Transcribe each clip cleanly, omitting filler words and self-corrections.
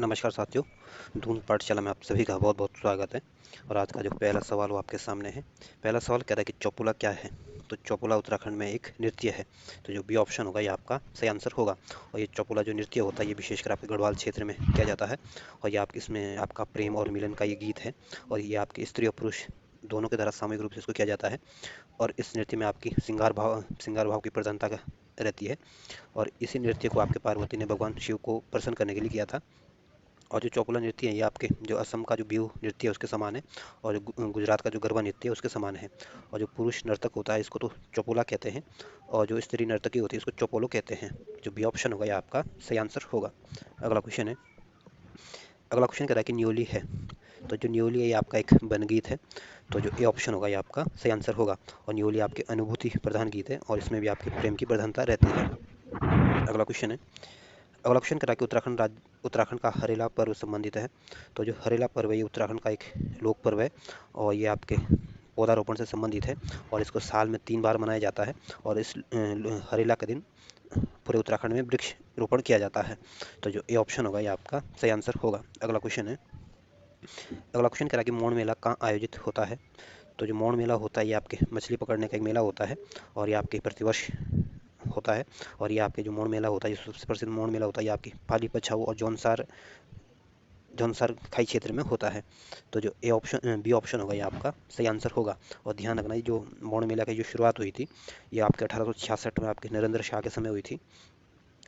नमस्कार साथियों, धून पाठशाला में आप सभी का बहुत बहुत स्वागत है। और आज का जो पहला सवाल वो आपके सामने है। पहला सवाल कह रहा है कि चौपुला क्या है। तो चौपुला उत्तराखंड में एक नृत्य है। तो जो बी ऑप्शन होगा ये आपका सही आंसर होगा। और ये चौपुला जो नृत्य होता है ये विशेषकर आपके गढ़वाल क्षेत्र में किया जाता है। और ये आपके इसमें आपका प्रेम और मिलन का ये गीत है। और ये आपके स्त्री और पुरुष दोनों के द्वारा सामूहिक रूप से इसको किया जाता है। और इस नृत्य में आपकी श्रृंगार भाव की प्रधानता रहती है। और इसी नृत्य को आपके पार्वती ने भगवान शिव को प्रसन्न करने के लिए किया था। और जो चौपुला नृत्य है ये आपके जो असम का जो बिहू नृत्य है उसके समान है। और जो गुजरात का जो गरबा नृत्य है उसके समान है। और जो पुरुष नर्तक होता है इसको तो चौपुला कहते हैं। और जो स्त्री नर्तकी होती है इसको चौपोलो कहते हैं। जो बी ऑप्शन होगा ये आपका सही आंसर होगा। अगला क्वेश्चन है। अगला क्वेश्चन कह रहा है कि न्योली है। तो जो न्योली है ये आपका एक बनगीत है। तो जो ए ऑप्शन होगा ये आपका सही आंसर होगा। और न्योली आपके अनुभूति प्रधान गीत है और इसमें भी आपके प्रेम की प्रधानता रहती है। अगला क्वेश्चन है। अगला क्वेश्चन करा कि उत्तराखंड का हरेला पर्व संबंधित है। तो जो हरेला पर्व है ये उत्तराखंड का एक लोक पर्व है। और ये आपके पौधारोपण से संबंधित है। और इसको साल में 3 बार मनाया जाता है। और इस हरेला के दिन पूरे उत्तराखंड में वृक्ष रोपण किया जाता है। तो जो ए ऑप्शन होगा ये आपका सही आंसर होगा। अगला क्वेश्चन है। अगला क्वेश्चन करा कि मौन मेला कहाँ आयोजित होता है। तो जो मौन मेला होता है ये आपके मछली पकड़ने का एक मेला होता है। और ये आपके प्रतिवर्ष होता है। और ये आपके जो मौन मेला होता है, जो सबसे प्रसिद्ध मौन मेला होता है, ये आपकी पाली पछाऊ और जौनसार खाई क्षेत्र में होता है। तो जो ए ऑप्शन बी ऑप्शन होगा ये आपका सही आंसर होगा। और ध्यान रखना ये जो मौन मेला की जो शुरुआत हुई थी ये आपके 1866 में आपके नरेंद्र शाह के समय हुई थी।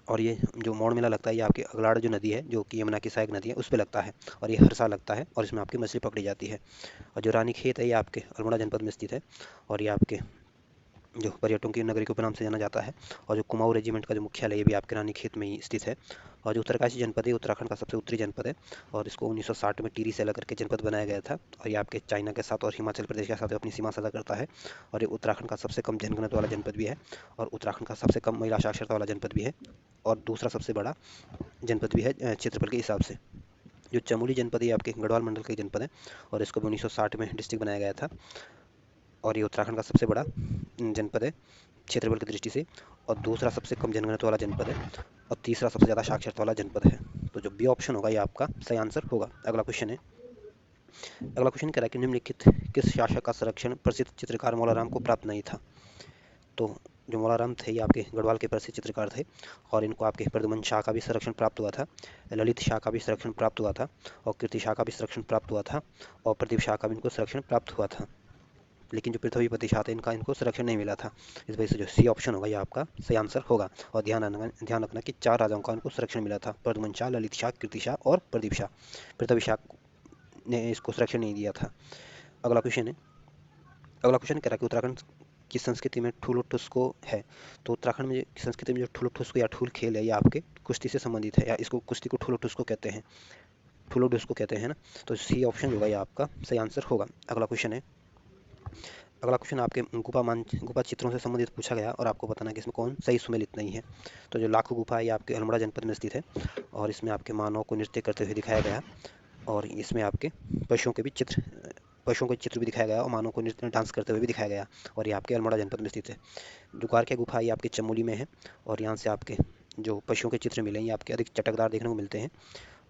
और ये जो मौन मेला लगता है ये आपकी अगलाड़ जो नदी है जो कि यमुना की सहायक नदी है उस पर लगता है। और ये हर साल लगता है और इसमें आपकी मछली पकड़ी जाती है। और जो रानी खेत है ये आपके अल्मोड़ा जनपद में स्थित है। और ये आपके जो पर्यटकों की नगरी के उपनाम से जाना जाता है। और जो कुमाऊं रेजिमेंट का जो मुख्यालय ये भी आपके रानीखेत में ही स्थित है। और जो उत्तरकाशी जनपद है उत्तराखंड का सबसे उत्तरी जनपद है। और इसको 1960 में टिहरी से अलग करके जनपद बनाया गया था। और ये आपके चाइना के साथ और हिमाचल प्रदेश के साथ अपनी सीमा साझा करता है। और ये उत्तराखंड का सबसे कम जनघनत्व वाला जनपद भी है। और उत्तराखंड का सबसे कम महिला साक्षरता वाला जनपद भी है। और दूसरा सबसे बड़ा जनपद भी है क्षेत्रफल के हिसाब से। जो चमोली जनपद है ये आपके गढ़वाल मंडल का जनपद है। और इसको भी 1960 में डिस्ट्रिक्ट बनाया गया था। और ये उत्तराखंड का सबसे बड़ा जनपद है क्षेत्रफल की दृष्टि से। और दूसरा सबसे कम जनघनत्व वाला जनपद है। और तीसरा सबसे ज़्यादा साक्षरता वाला जनपद है। तो जो बी ऑप्शन होगा ये आपका सही आंसर होगा। अगला क्वेश्चन है। अगला क्वेश्चन कह रहा है कि निम्नलिखित किस शासक का संरक्षण प्रसिद्ध चित्रकार मौलाराम को प्राप्त नहीं था। तो जो मौलाराम थे ये आपके गढ़वाल के प्रसिद्ध चित्रकार थे। और इनको आपके प्रद्युमन शाह का भी संरक्षण प्राप्त हुआ था। ललित शाह का भी संरक्षण प्राप्त हुआ था। और कीर्ति शाह का भी संरक्षण प्राप्त हुआ था। और प्रदीप शाह का भी इनको संरक्षण प्राप्त हुआ था। लेकिन जो पृथ्वीपति शाह थे इनको संरक्षण नहीं मिला था। इस वजह से जो सी ऑप्शन होगा ये आपका सही आंसर होगा। और ध्यान रखना कि 4 राजाओं का इनको संरक्षण मिला था, प्रद्युमन शाह, ललित शाह, कीर्ति शाह और प्रदीप शाह। पृथ्वी शाह ने इसको संरक्षण नहीं दिया था। अगला क्वेश्चन है। अगला क्वेश्चन कह रहा है कि उत्तराखंड की संस्कृति में ठूलो ठुसको है। तो उत्तराखंड में की संस्कृति में जो ठूलो ठुसको या ठूल खेल है ये आपके कुश्ती से संबंधित है, या इसको कुश्ती को ठूलो ठुसको कहते हैं, ठूलो ठुसको कहते हैं ना। तो सी ऑप्शन होगा ये आपका सही आंसर होगा। अगला क्वेश्चन है। अगला क्वेश्चन आपके गुफा चित्रों से संबंधित पूछा गया और आपको बताना है कि इसमें कौन सही सुमेलित नहीं है। तो जो लाखों गुफा है ये आपके अल्मोड़ा जनपद में स्थित है। और इसमें आपके मानव को नृत्य करते हुए दिखाया गया। और इसमें आपके पशुओं के भी चित्र पशुओं के चित्र भी दिखाया गया और मानव को नृत्य डांस करते हुए भी दिखाया गया। और ये आपके अल्मोड़ा जनपद में स्थित है। जो ग्वारखिया गुफा ये आपके चमोली में है। और यहाँ से आपके जो पशुओं के चित्र मिले हैं ये आपके अधिक चटकदार देखने को मिलते हैं।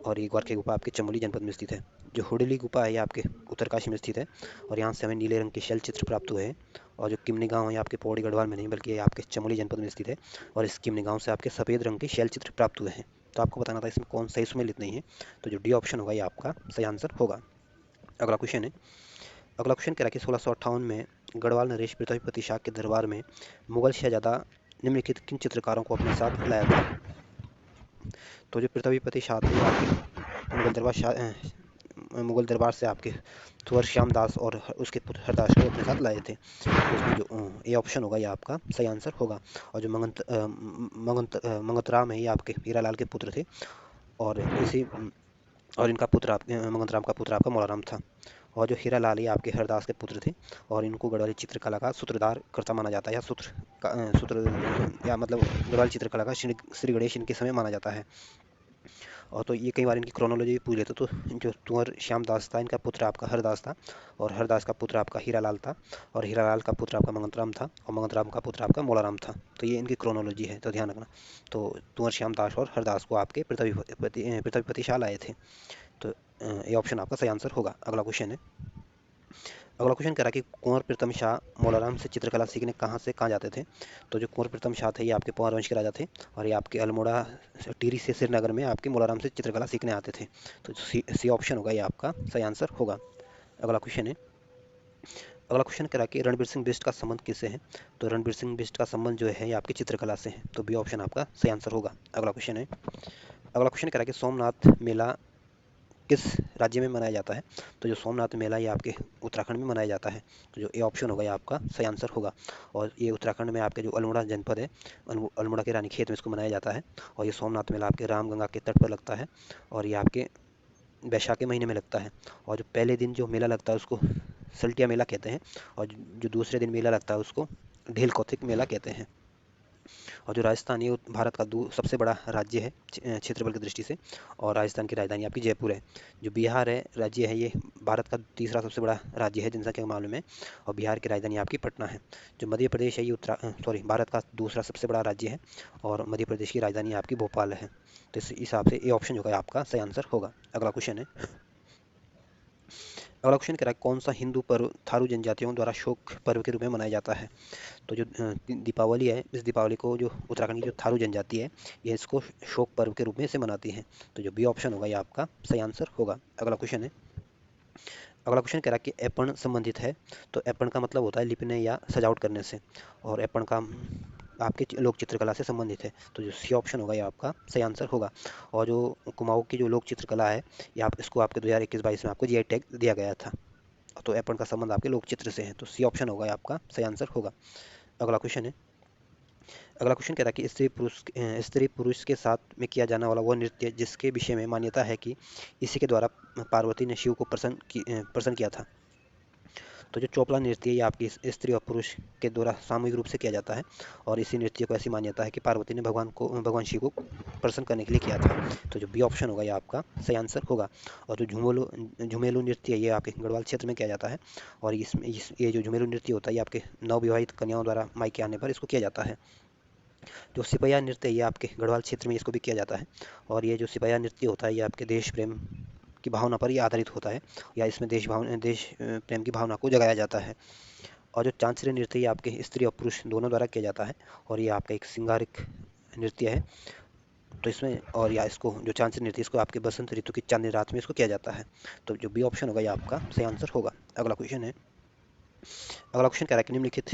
और ये ग्वारखिया गुफा आपके चमोली जनपद में स्थित है। जो हुडली गुफा है ये आपके उत्तरकाशी में स्थित है। और यहाँ से हमें नीले रंग के शैल चित्र प्राप्त हुए हैं। और जो किमनी गांव है ये आपके पौड़ी गढ़वाल में नहीं बल्कि ये आपके चमोली जनपद में स्थित है। और इस किमनी गांव से आपके सफ़ेद रंग के शैल चित्र प्राप्त हुए हैं। तो आपको बताना था इसमें कौन सही सुमेलित नहीं है। तो जो डी ऑप्शन होगा ये आपका सही आंसर होगा। अगला क्वेश्चन है। अगला क्वेश्चन कह रहा है कि 1658 में गढ़वाल नरेश पृथ्वीपति शाह के दरबार में मुगल शहजादा निम्नलिखित किन चित्रकारों को अपने साथ लाया था। तो जो पृथ्वीपति शाह थे ये आपके मुगल दरबार से आपके तुअर श्याम दास और उसके पुत्र हरदास को अपने साथ लाए थे। तो इसमें जो ए ऑप्शन होगा ये आपका सही आंसर होगा। और जो मंगत राम है ये आपके हीरालाल के पुत्र थे। और इसी और इनका पुत्र मंगत राम का पुत्र आपका मौलाराम था। और जो हीरालाल ये आपके हरदास के पुत्र थे। और इनको गढ़वाली चित्रकला का सूत्रधार कर्ता माना जाता है, या सूत्र या मतलब गढ़वाली चित्रकला का श्री गणेश इनके समय माना जाता है। और तो ये कई बार इनकी क्रोनोलॉजी भी पूछ लेते, तो जो कुंवर श्यामदास था इनका पुत्र आपका हरदास था, और हरदास का पुत्र आपका हीरालाल था, और हीरालाल का पुत्र आपका मंगतराम था, और मंगतराम का पुत्र आपका मोलाराम था। तो ये इनकी क्रोनोलॉजी है, तो ध्यान रखना। तो कुंवर श्यामदास और हरदास को आपके पृथ्वीपति आए थे। तो ये ऑप्शन आपका सही आंसर होगा। अगला क्वेश्चन है, अगला क्वेश्चन कह रहा है कि कुंवर प्रीतम शाह मोलाराम से चित्रकला सीखने कहाँ से कहाँ जाते थे। तो जो कुंवर प्रीतम शाह थे ये आपके पंवार वंश के राजा थे, और ये आपके अल्मोड़ा टिहरी से श्रीनगर में आपके मोलाराम से चित्रकला सीखने आते थे। तो सी ऑप्शन होगा ये आपका सही आंसर होगा। अगला क्वेश्चन है, अगला क्वेश्चन कह रहा है कि रणबीर सिंह बिष्ट का संबंध किससे है। तो रणबीर सिंह बिष्ट का संबंध जो है ये आपकी चित्रकला से है। तो बी ऑप्शन आपका सही आंसर होगा। अगला क्वेश्चन है, अगला क्वेश्चन कह रहा है कि सोमनाथ मेला किस राज्य में मनाया जाता है। तो जो सोमनाथ मेला ये आपके उत्तराखंड में मनाया जाता है। तो जो ए ऑप्शन होगा ये आपका सही आंसर होगा। और ये उत्तराखंड में आपके जो अल्मोड़ा जनपद है, अल्मोड़ा के रानीखेत में इसको मनाया जाता है। और ये सोमनाथ मेला आपके रामगंगा के तट पर लगता है, और ये आपके वैशाख के महीने में लगता है। और जो पहले दिन जो मेला लगता है उसको सल्टिया मेला कहते हैं, और जो दूसरे दिन मेला लगता है उसको ढील कौतिक मेला कहते हैं। और जो राजस्थान ये भारत का सबसे बड़ा राज्य है क्षेत्रफल की दृष्टि से, और राजस्थान की राजधानी आपकी जयपुर है। जो बिहार है राज्य है, ये भारत का तीसरा सबसे बड़ा राज्य है जनसंख्या के मामले में, और बिहार की राजधानी आपकी पटना है। जो मध्य प्रदेश है ये भारत का दूसरा सबसे बड़ा राज्य है, और मध्य प्रदेश की राजधानी आपकी भोपाल है। तो इस हिसाब से ये ऑप्शन जो है आपका सही आंसर होगा। अगला क्वेश्चन है, अगला क्वेश्चन कह रहा है कौन सा हिंदू पर्व थारू जनजातियों द्वारा शोक पर्व के रूप में मनाया जाता है। तो जो दीपावली है, इस दीपावली को जो उत्तराखंड की जो थारू जनजाति है ये इसको शोक पर्व के रूप में इसे मनाती है। तो जो बी ऑप्शन होगा ये आपका सही आंसर होगा। अगला क्वेश्चन है, अगला क्वेश्चन कह रहा है कि ऐपण संबंधित है। तो ऐपण का मतलब होता है लिपने या सजावट करने से, और ऐपण का आपके लोक चित्रकला से संबंधित है। तो जो सी ऑप्शन होगा ये आपका सही आंसर होगा। और जो कुमाऊं की जो लोक चित्रकला है ये आप इसको आपके 2021-22 में आपको जीआई टैग दिया गया था। तो ऐपण का संबंध आपके लोक चित्र से है। तो सी ऑप्शन होगा ये आपका सही आंसर होगा। अगला क्वेश्चन है, अगला क्वेश्चन कह रहा है कि स्त्री पुरुष के साथ में किया जाने वाला वह नृत्य जिसके विषय में मान्यता है कि इसी के द्वारा पार्वती ने शिव को प्रसन्न किया था। तो जो चोपला नृत्य है ये आपकी स्त्री और पुरुष के द्वारा सामूहिक रूप से किया जाता है, और इसी नृत्य को ऐसी मान्यता है कि पार्वती ने भगवान शिव को प्रसन्न करने के लिए किया था। तो जो बी ऑप्शन होगा ये आपका सही आंसर होगा। और जो झुमेलू नृत्य है ये आपके गढ़वाल क्षेत्र में किया जाता है, और ये जो झुमेलू नृत्य होता है ये आपके नवविवाहित कन्याओं द्वारा मायके आने पर इसको किया जाता है। जो सिपहिया नृत्य है ये आपके गढ़वाल क्षेत्र में इसको भी किया जाता है, और ये जो सिपहिया नृत्य होता है ये आपके देश प्रेम की भावना पर ही आधारित होता है, या इसमें देश प्रेम की भावना को जगाया जाता है। और जो चांचरी नृत्य ये आपके स्त्री और पुरुष दोनों द्वारा किया जाता है, और ये आपका एक सिंगारिक नृत्य है। तो इसमें और या इसको जो चांचरी नृत्य इसको आपके बसंत ऋतु की चांदनी रात में इसको किया जाता है। तो जो बी ऑप्शन होगा ये आपका सही आंसर होगा। अगला क्वेश्चन है, अगला क्वेश्चन कह रहा है कि निम्नलिखित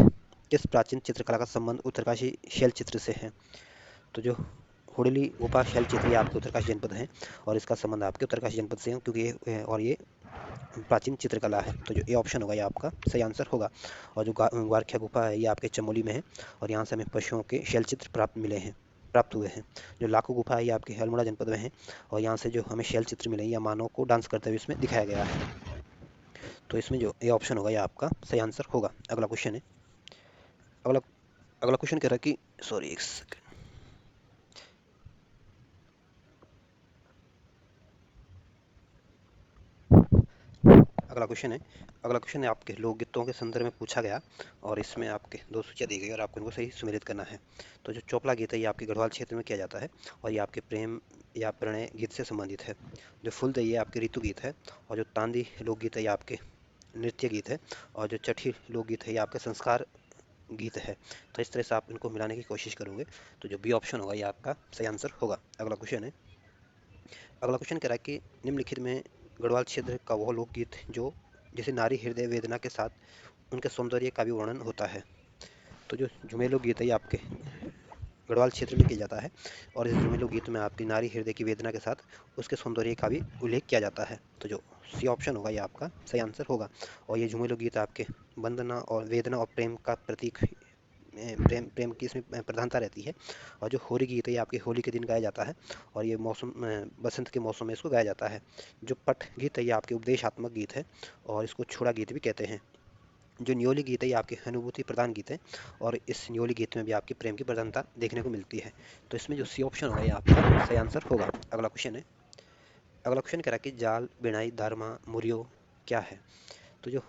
किस प्राचीन चित्रकला का संबंध उत्तरकाशी शैल चित्र से है। तो जो हुडली गुफा शैल चित्र ये आपके उत्तरकाशी जनपद है, और इसका संबंध आपके उत्तरकाशी जनपद से है, क्योंकि ये प्राचीन चित्रकला है। तो जो ए ऑप्शन होगा ये आपका सही आंसर होगा। और जो ग्वारख्या गुफा है ये आपके चमोली में है, और यहाँ से हमें पशुओं के शैल चित्र प्राप्त हुए हैं। जो लाखू गुफा है ये आपके अल्मोड़ा जनपद में है, और यहाँ से जो हमें शैल चित्र मिले या मानव को डांस करते हुए इसमें दिखाया गया है। तो इसमें जो ए ऑप्शन होगा ये आपका सही आंसर होगा। अगला क्वेश्चन है, अगला अगला क्वेश्चन कह रहा है कि सॉरी एक सेकंड, अगला क्वेश्चन है, अगला क्वेश्चन है आपके लोकगीतों के संदर्भ में पूछा गया, और इसमें आपके दो सूचियाँ दी गई और आपको इनको सही सुमेलित करना है। तो जो चोपला गीत है ये आपके गढ़वाल क्षेत्र में किया जाता है, और ये आपके प्रेम या प्रणय गीत से संबंधित है। जो फुलदई ये आपके ऋतु गीत है, और जो तांदी लोकगीत है ये आपके नृत्य गीत है, और जो चठी लोकगीत है ये आपके संस्कार गीत है। तो इस तरह से आप इनको मिलाने की कोशिश करोगे, तो जो बी ऑप्शन होगा ये आपका सही आंसर होगा। अगला क्वेश्चन है, अगला क्वेश्चन कह रहा है कि निम्नलिखित में गढ़वाल क्षेत्र का वह लोकगीत जो जिसे नारी हृदय वेदना के साथ उनके सौंदर्य का भी वर्णन होता है। तो जो झुमेलो गीत है ये आपके गढ़वाल क्षेत्र में किया जाता है, और इस झुमेलो गीत में आपकी नारी हृदय की वेदना के साथ उसके सौंदर्य का भी उल्लेख किया जाता है। तो जो सी ऑप्शन होगा ये आपका सही आंसर होगा। और ये झुमेलो गीत आपके वंदना और वेदना और प्रेम का प्रतीक, प्रेम की इसमें प्रधानता रहती है। और जो होली गीत है ये आपके होली के दिन गाया जाता है, और ये बसंत के मौसम में इसको गाया जाता है। जो पट गीत है ये आपके उपदेशात्मक गीत है, और इसको छुड़ा गीत भी कहते हैं। जो न्योली गीत है ये आपके अनुभूति प्रदान गीत है, और इस न्योली गीत में भी आपकी प्रेम की प्रधानता देखने को मिलती है। तो इसमें जो सी ऑप्शन होगा ये आपका सही आंसर होगा। अगला क्वेश्चन है, अगला क्वेश्चन कह रहा है कि जाल, बिनाई, दारमा, मुरियो क्या है? तो जो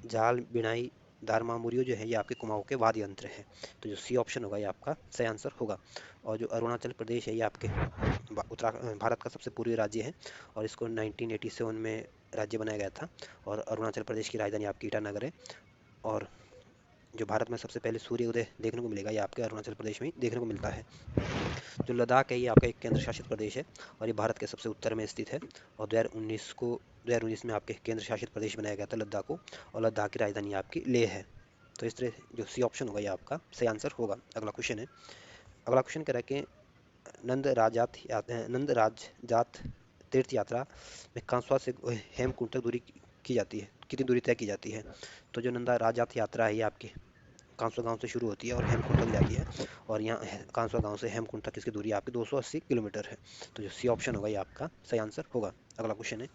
जाल, बिनाई, दारमा, मुरियो जो है ये आपके कुमाऊं के वाद्य यंत्र है। तो जो सी ऑप्शन होगा ये आपका सही आंसर होगा। और जो अरुणाचल प्रदेश है ये आपके उत्तराखंड भारत का सबसे पूर्वी राज्य है और इसको 1987 में राज्य बनाया गया था। और अरुणाचल प्रदेश की राजधानी आपकी ईटानगर है। और जो भारत में सबसे पहले सूर्य उदय देखने को मिलेगा ये आपके अरुणाचल प्रदेश में ही देखने को मिलता है। जो लद्दाख है ये आपका एक केंद्र शासित प्रदेश है और ये भारत के सबसे उत्तर में स्थित है। और 2019 में आपके केंद्र शासित प्रदेश बनाया गया था लद्दाख को। और लद्दाख की राजधानी आपकी लेह है। तो इस तरह जो सी ऑप्शन होगा ये आपका सही आंसर होगा। अगला क्वेश्चन है। अगला क्वेश्चन कह रहा है कि नंद राज जात तीर्थ यात्रा में कांसवा से हेमकुंड तक दूरी की जाती है, कितनी दूरी तय की जाती है? तो जो नंदा राजात यात्रा है ये आपकी कांसवा गांव से शुरू होती है और हेमकुंड तक जाती है। और यहाँ कांसवा गांव से हेमकुंड तक इसकी दूरी आपकी 280 किलोमीटर है। तो जो सी ऑप्शन होगा ये आपका सही आंसर होगा। अगला क्वेश्चन है।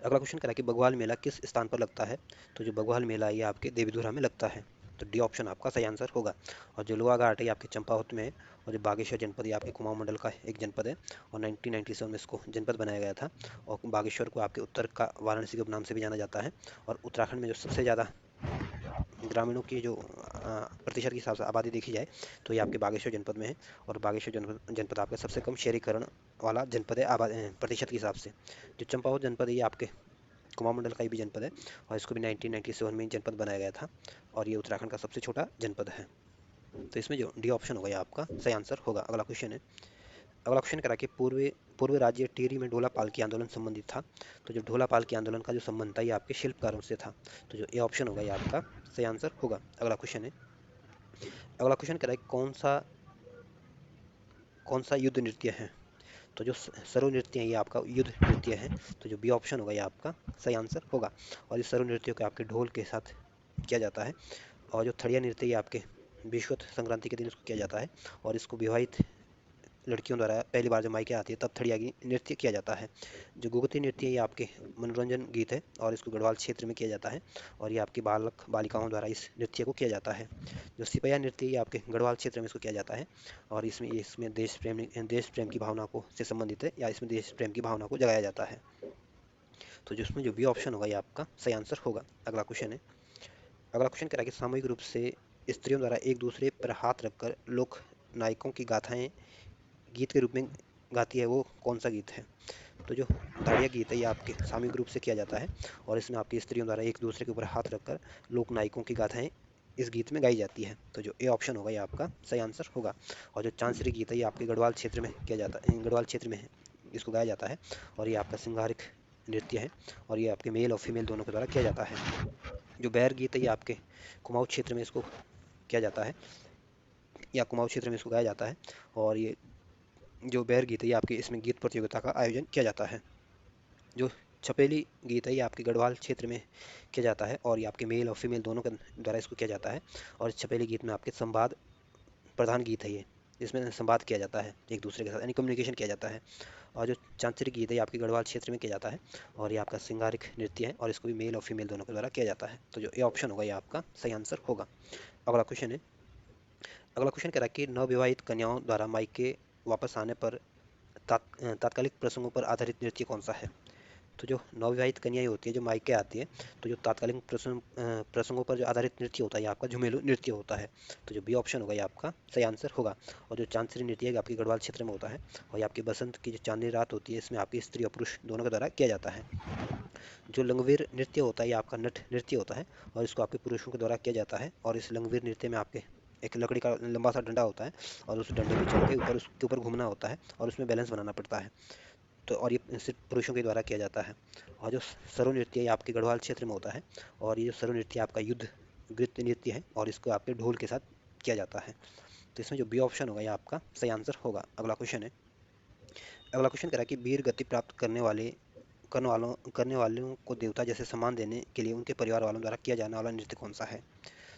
अगला क्वेश्चन करा कि बग्वाल मेला किस स्थान पर लगता है? तो जो बग्वाल मेला ये आपके देवीधुरा में लगता है। तो डी ऑप्शन आपका सही आंसर होगा। और जो लोहा घाट है ये आपके चंपावत में है। और जो बागेश्वर जनपद ये आपके कुमाऊं मंडल का एक जनपद है। और 1997 में इसको जनपद बनाया गया था। और बागेश्वर को आपके उत्तर का वाराणसी के नाम से भी जाना जाता है। और उत्तराखंड में जो सबसे ज़्यादा ग्रामीणों की जो प्रतिशत के हिसाब से आबादी देखी जाए तो ये आपके बागेश्वर जनपद में है। और बागेश्वर जनपद आपका सबसे कम शहरीकरण वाला जनपद है प्रतिशत के हिसाब से। जो चंपावत जनपद है ये आपके कुमाऊं मंडल का ही भी जनपद है। और इसको भी 1997 में जनपद बनाया गया था। और ये उत्तराखंड का सबसे छोटा जनपद है। तो इसमें जो डी ऑप्शन होगा ये आपका सही आंसर होगा। अगला क्वेश्चन है। अगला क्वेश्चन करा कि पूर्व राज्य टिहरी में ढोला पालकी आंदोलन संबंधित था। तो जो ढोला पालकी आंदोलन का जो संबंध था ये आपके शिल्पकारों से था। तो जो ए ऑप्शन होगा ये आपका सही आंसर होगा। अगला क्वेश्चन है। अगला क्वेश्चन करा कि कौन सा युद्ध नृत्य है? तो जो सरु नृत्य है ये आपका युद्ध नृत्य है। तो जो बी ऑप्शन होगा ये आपका सही आंसर होगा। और इस सरु नृत्य को आपके ढोल के साथ किया जाता है। और जो थड़िया नृत्य ये आपके विश्वत संक्रांति के दिन इसको किया जाता है। और इसको विवाहित लड़कियों द्वारा पहली बार जब मायके आती है तब थड़िया की नृत्य किया जाता है। जो गुगती नृत्य ये आपके मनोरंजन गीत है और इसको गढ़वाल क्षेत्र में किया जाता है। और ये आपकी बालक बालिकाओं द्वारा इस नृत्य को किया जाता है। जो सिपहिया नृत्य ये आपके गढ़वाल क्षेत्र में इसको किया जाता है। और इसमें देश प्रेम की भावना को से संबंधित है या इसमें देश प्रेम की भावना को जगाया जाता है। तो जिसमें जो बी ऑप्शन होगा ये आपका सही आंसर होगा। अगला क्वेश्चन है। अगला क्वेश्चन कह रहा है कि सामूहिक रूप से स्त्रियों द्वारा एक दूसरे पर हाथ रखकर लोक नायकों की गाथाएं गीत के रूप में गाती है वो कौन सा गीत है? तो जो दाड़िया गीत है ये आपके सामूहिक रूप से किया जाता है। और इसमें आपकी स्त्रियों द्वारा एक दूसरे के ऊपर हाथ रखकर लोक नायकों की गाथाएं इस गीत में गाई जाती है। तो जो ए ऑप्शन होगा ये आपका सही आंसर होगा। और जो चांसरी गीत है ये आपके गढ़वाल क्षेत्र में किया जाता है, गढ़वाल क्षेत्र में इसको गाया जाता है। और ये आपका सिंगारिक नृत्य है। और ये आपके मेल और फीमेल दोनों के द्वारा किया जाता है। जो बैर गीत है ये आपके कुमाऊं क्षेत्र में इसको किया जाता है या कुमाऊं क्षेत्र में इसको गाया जाता है। और ये जो बैर गीत है ये आपके इसमें गीत प्रतियोगिता का आयोजन किया जाता है। जो छपेली गीत है ये आपके गढ़वाल क्षेत्र में किया जाता है। और ये आपके मेल और फीमेल दोनों के द्वारा इसको किया जाता है। और इस छपेली गीत में आपके संवाद प्रधान गीत है ये, जिसमें संवाद किया जाता है एक दूसरे के साथ यानी कम्युनिकेशन किया जाता है। और जो चांचरी गीत है ये आपके गढ़वाल क्षेत्र में किया जाता है। और ये आपका सिंगारिक नृत्य है और इसको भी मेल और फीमेल दोनों के द्वारा किया जाता है। तो जो ए ऑप्शन होगा ये आपका सही आंसर होगा। अगला क्वेश्चन है। अगला क्वेश्चन कह रहा है कि नवविवाहित कन्याओं द्वारा मायके वापस आने पर तात्कालिक प्रसंगों पर आधारित नृत्य कौन सा है? तो जो नवविवाहित कन्याएं होती है जो मायके आती है तो जो तात्कालिक प्रसंगों पर जो आधारित नृत्य होता है ये आपका झुमेलू नृत्य होता है। तो जो बी ऑप्शन होगा ये आपका सही आंसर होगा। और जो चांसरी नृत्य है आपकी गढ़वाल क्षेत्र में होता है। और ये आपकी बसंत की जो चांदनी रात होती है इसमें आपकी स्त्री और पुरुष दोनों के द्वारा किया जाता है। जो लंगवीर नृत्य होता है ये आपका नट नृत्य होता है। और इसको आपके पुरुषों के द्वारा किया जाता है। और इस लंगवीर नृत्य में आपके एक लकड़ी का लंबा सा डंडा होता है और उस डंडे पे चढ़ के ऊपर उसके ऊपर घूमना होता है और उसमें बैलेंस बनाना पड़ता है। तो और ये सिर्फ पुरुषों के द्वारा किया जाता है। और जो सरु नृत्य ये आपके गढ़वाल क्षेत्र में होता है। और ये जो सरु नृत्य आपका युद्ध नृत्य नृत्य है और इसको आपके ढोल के साथ किया जाता है। तो इसमें जो बी ऑप्शन होगा ये आपका सही आंसर होगा। अगला क्वेश्चन है। अगला क्वेश्चन कह रहा है कि वीर गति प्राप्त करने वालों को देवता जैसे सम्मान देने के लिए उनके परिवार वालों द्वारा किया जाने वाला नृत्य कौन सा है?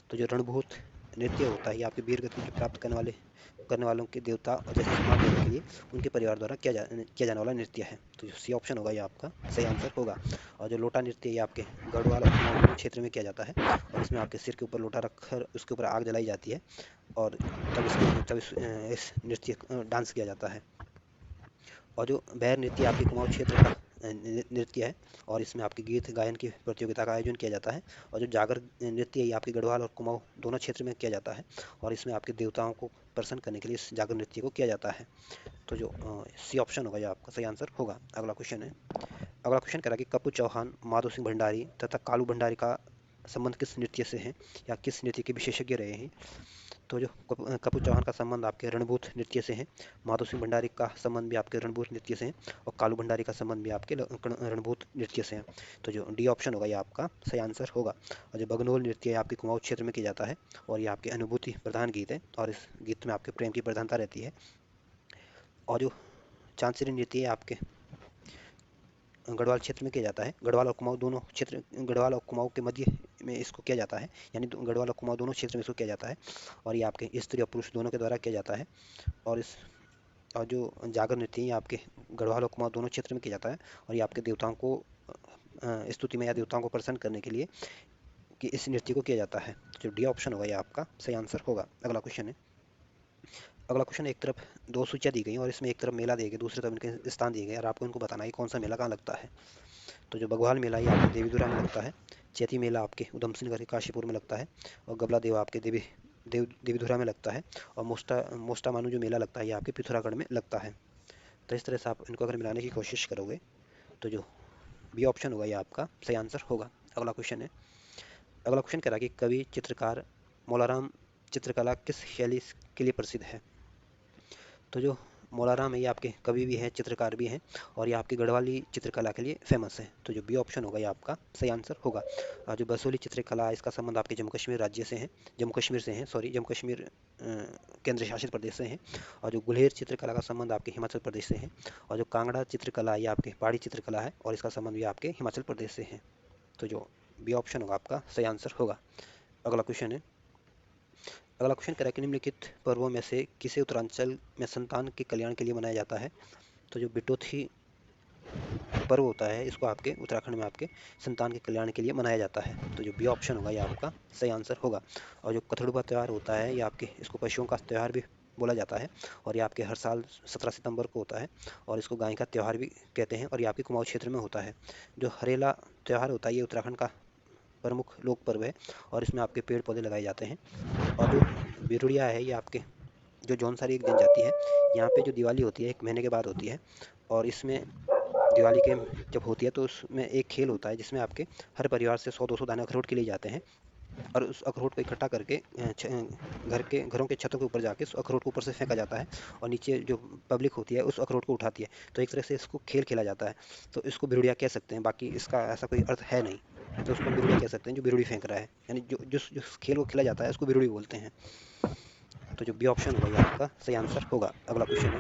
तो जो रणभूत नृत्य होता है ये आपके वीर गति प्राप्त करने वालों के देवता और जैसे सम्मान देने के लिए उनके परिवार द्वारा किया जाने वाला नृत्य है। तो जो सी ऑप्शन होगा ये आपका सही आंसर होगा। और जो लोटा नृत्य ये आपके गढ़वाल और कुमाऊं दोनों क्षेत्र में किया जाता है। और इसमें आपके सिर के ऊपर लोटा रखकर उसके ऊपर आग जलाई जाती है। और तब इस नृत्य डांस किया जाता है। और जो बैर नृत्य आपके कुमाऊं क्षेत्र का नृत्य है, और इसमें आपके गीत गायन की प्रतियोगिता का आयोजन किया जाता है। और जो जागर नृत्य है ये आपके गढ़वाल और कुमाऊं दोनों क्षेत्र में किया जाता है, और इसमें आपके देवताओं को प्रसन्न करने के लिए इस जागर नृत्य को किया जाता है। तो जो सी ऑप्शन होगा ये आपका सही आंसर होगा। अगला क्वेश्चन है। अगला क्वेश्चन कह रहा है कि कपू चौहान, माधो सिंह भंडारी तथा कालू भंडारी का संबंध किस नृत्य से है, या किस नृत्य के विशेषज्ञ रहे हैं। तो जो कपू चौहान का संबंध आपके रणभूत नृत्य से है, माधो सिंह भंडारी का संबंध भी आपके रणभूत नृत्य से है, और कालू भंडारी का संबंध भी आपके रणभूत नृत्य से है। तो जो डी ऑप्शन होगा ये आपका सही आंसर होगा। और जो बगनोल नृत्य है आपके कुमाऊं क्षेत्र में किया जाता है, और ये आपके अनुभूति प्रधान गीत है, और इस गीत में आपके प्रेम की प्रधानता रहती है। और जो चांचरी नृत्य है आपके गढ़वाल क्षेत्र में किया जाता है, गढ़वाल और कुमाऊं दोनों क्षेत्र, गढ़वाल और कुमाऊं के मध्य में इसको किया जाता है, यानी गढ़वाल और कुमाऊं दोनों क्षेत्र में इसको किया जाता है, और ये आपके स्त्री और पुरुष दोनों के द्वारा किया जाता है। और इस और जो जागर नृत्य है ये आपके गढ़वाल और कुमाऊं दोनों क्षेत्र में किया जाता है, और ये आपके देवताओं को स्तुति में या देवताओं को प्रसन्न करने के लिए कि इस नृत्य को किया जाता है। जो डी ऑप्शन होगा ये आपका सही आंसर होगा। अगला क्वेश्चन है। अगला क्वेश्चन, एक तरफ दो सूचियाँ दी गई और इसमें एक तरफ मेला दिए गए, दूसरी तरफ इनके स्थान दिए गए, और आपको इनको बताना है कि कौन सा मेला कहाँ लगता है। तो जो बग्वाल मेला ये आपके देवीधुरा में लगता है, चैती मेला आपके उधम सिंह नगर के काशीपुर में लगता है, और गबला देव आपके देवीधुरा में लगता है, और मोस्टा मानू जो मेला लगता है ये आपके पिथौरागढ़ में लगता है। तो इस तरह से आप इनको अगर मिलाने की कोशिश करोगे तो जो बी ऑप्शन होगा ये आपका सही आंसर होगा। अगला क्वेश्चन है। अगला क्वेश्चन कह रहा है कि कवि चित्रकार मौलाराम चित्रकला किस शैली के लिए प्रसिद्ध है। तो जो मौलाराम है ये आपके कवि भी हैं, चित्रकार भी हैं, और ये आपकी गढ़वाली चित्रकला के लिए फेमस है। तो जो बी ऑप्शन होगा ये आपका सही आंसर होगा। और जो बसोली चित्रकला है इसका संबंध आपके जम्मू कश्मीर राज्य से है, जम्मू कश्मीर से है, सॉरी, जम्मू कश्मीर केंद्र शासित प्रदेश से है। और जो गुलेर चित्रकला का संबंध आपके हिमाचल प्रदेश से है, और जो कांगड़ा चित्रकला ये आपके पहाड़ी चित्रकला है, और इसका संबंध भी आपके हिमाचल प्रदेश से है। तो जो बी ऑप्शन होगा आपका सही आंसर होगा। अगला क्वेश्चन है। अगला क्वेश्चन कह रहा है कि निम्नलिखित पर्वों में से किसे उत्तरांचल में संतान के कल्याण के लिए मनाया जाता है। तो जो बिटोथी पर्व होता है इसको आपके उत्तराखंड में आपके संतान के कल्याण के लिए मनाया जाता है। तो जो बी ऑप्शन होगा ये आपका सही आंसर होगा। और जो कथड़ुआ त्यौहार होता है ये आपके इसको पशुओं का त्यौहार भी बोला जाता है, और ये आपके हर साल 17 सितंबर को होता है, और इसको गाय का त्यौहार भी कहते हैं, और ये आपके कुमाऊं क्षेत्र में होता है। जो हरेला त्यौहार होता है ये उत्तराखंड का प्रमुख लोक पर्व है, और इसमें आपके पेड़ पौधे लगाए जाते हैं। और जो बिरुड़िया है ये आपके जो जौनसारी एक जनजाति है, यहाँ पे जो दिवाली होती है 1 महीने के बाद होती है, और इसमें दिवाली के जब होती है तो उसमें एक खेल होता है जिसमें आपके हर परिवार से 100-200 दाने अखरोट के लिए जाते हैं, और उस अखरोट को इकट्ठा करके घरों के छतों के ऊपर जाके उस अखरोट को ऊपर से फेंका जाता है, और नीचे जो पब्लिक होती है उस अखरोट को उठाती है। तो एक तरह से इसको खेल खेला जाता है। तो इसको बिरुड़िया कह सकते हैं, बाकी इसका ऐसा कोई अर्थ है नहीं। तो उसको हम बिरुड़िया कह सकते हैं, जो बिरुड़ी फेंक रहा है, यानी जो जिस जिस खेल को खेला जाता है उसको बिरुड़ी बोलते हैं। तो जो बी ऑप्शन होगा ये आपका सही आंसर होगा। अगला क्वेश्चन है।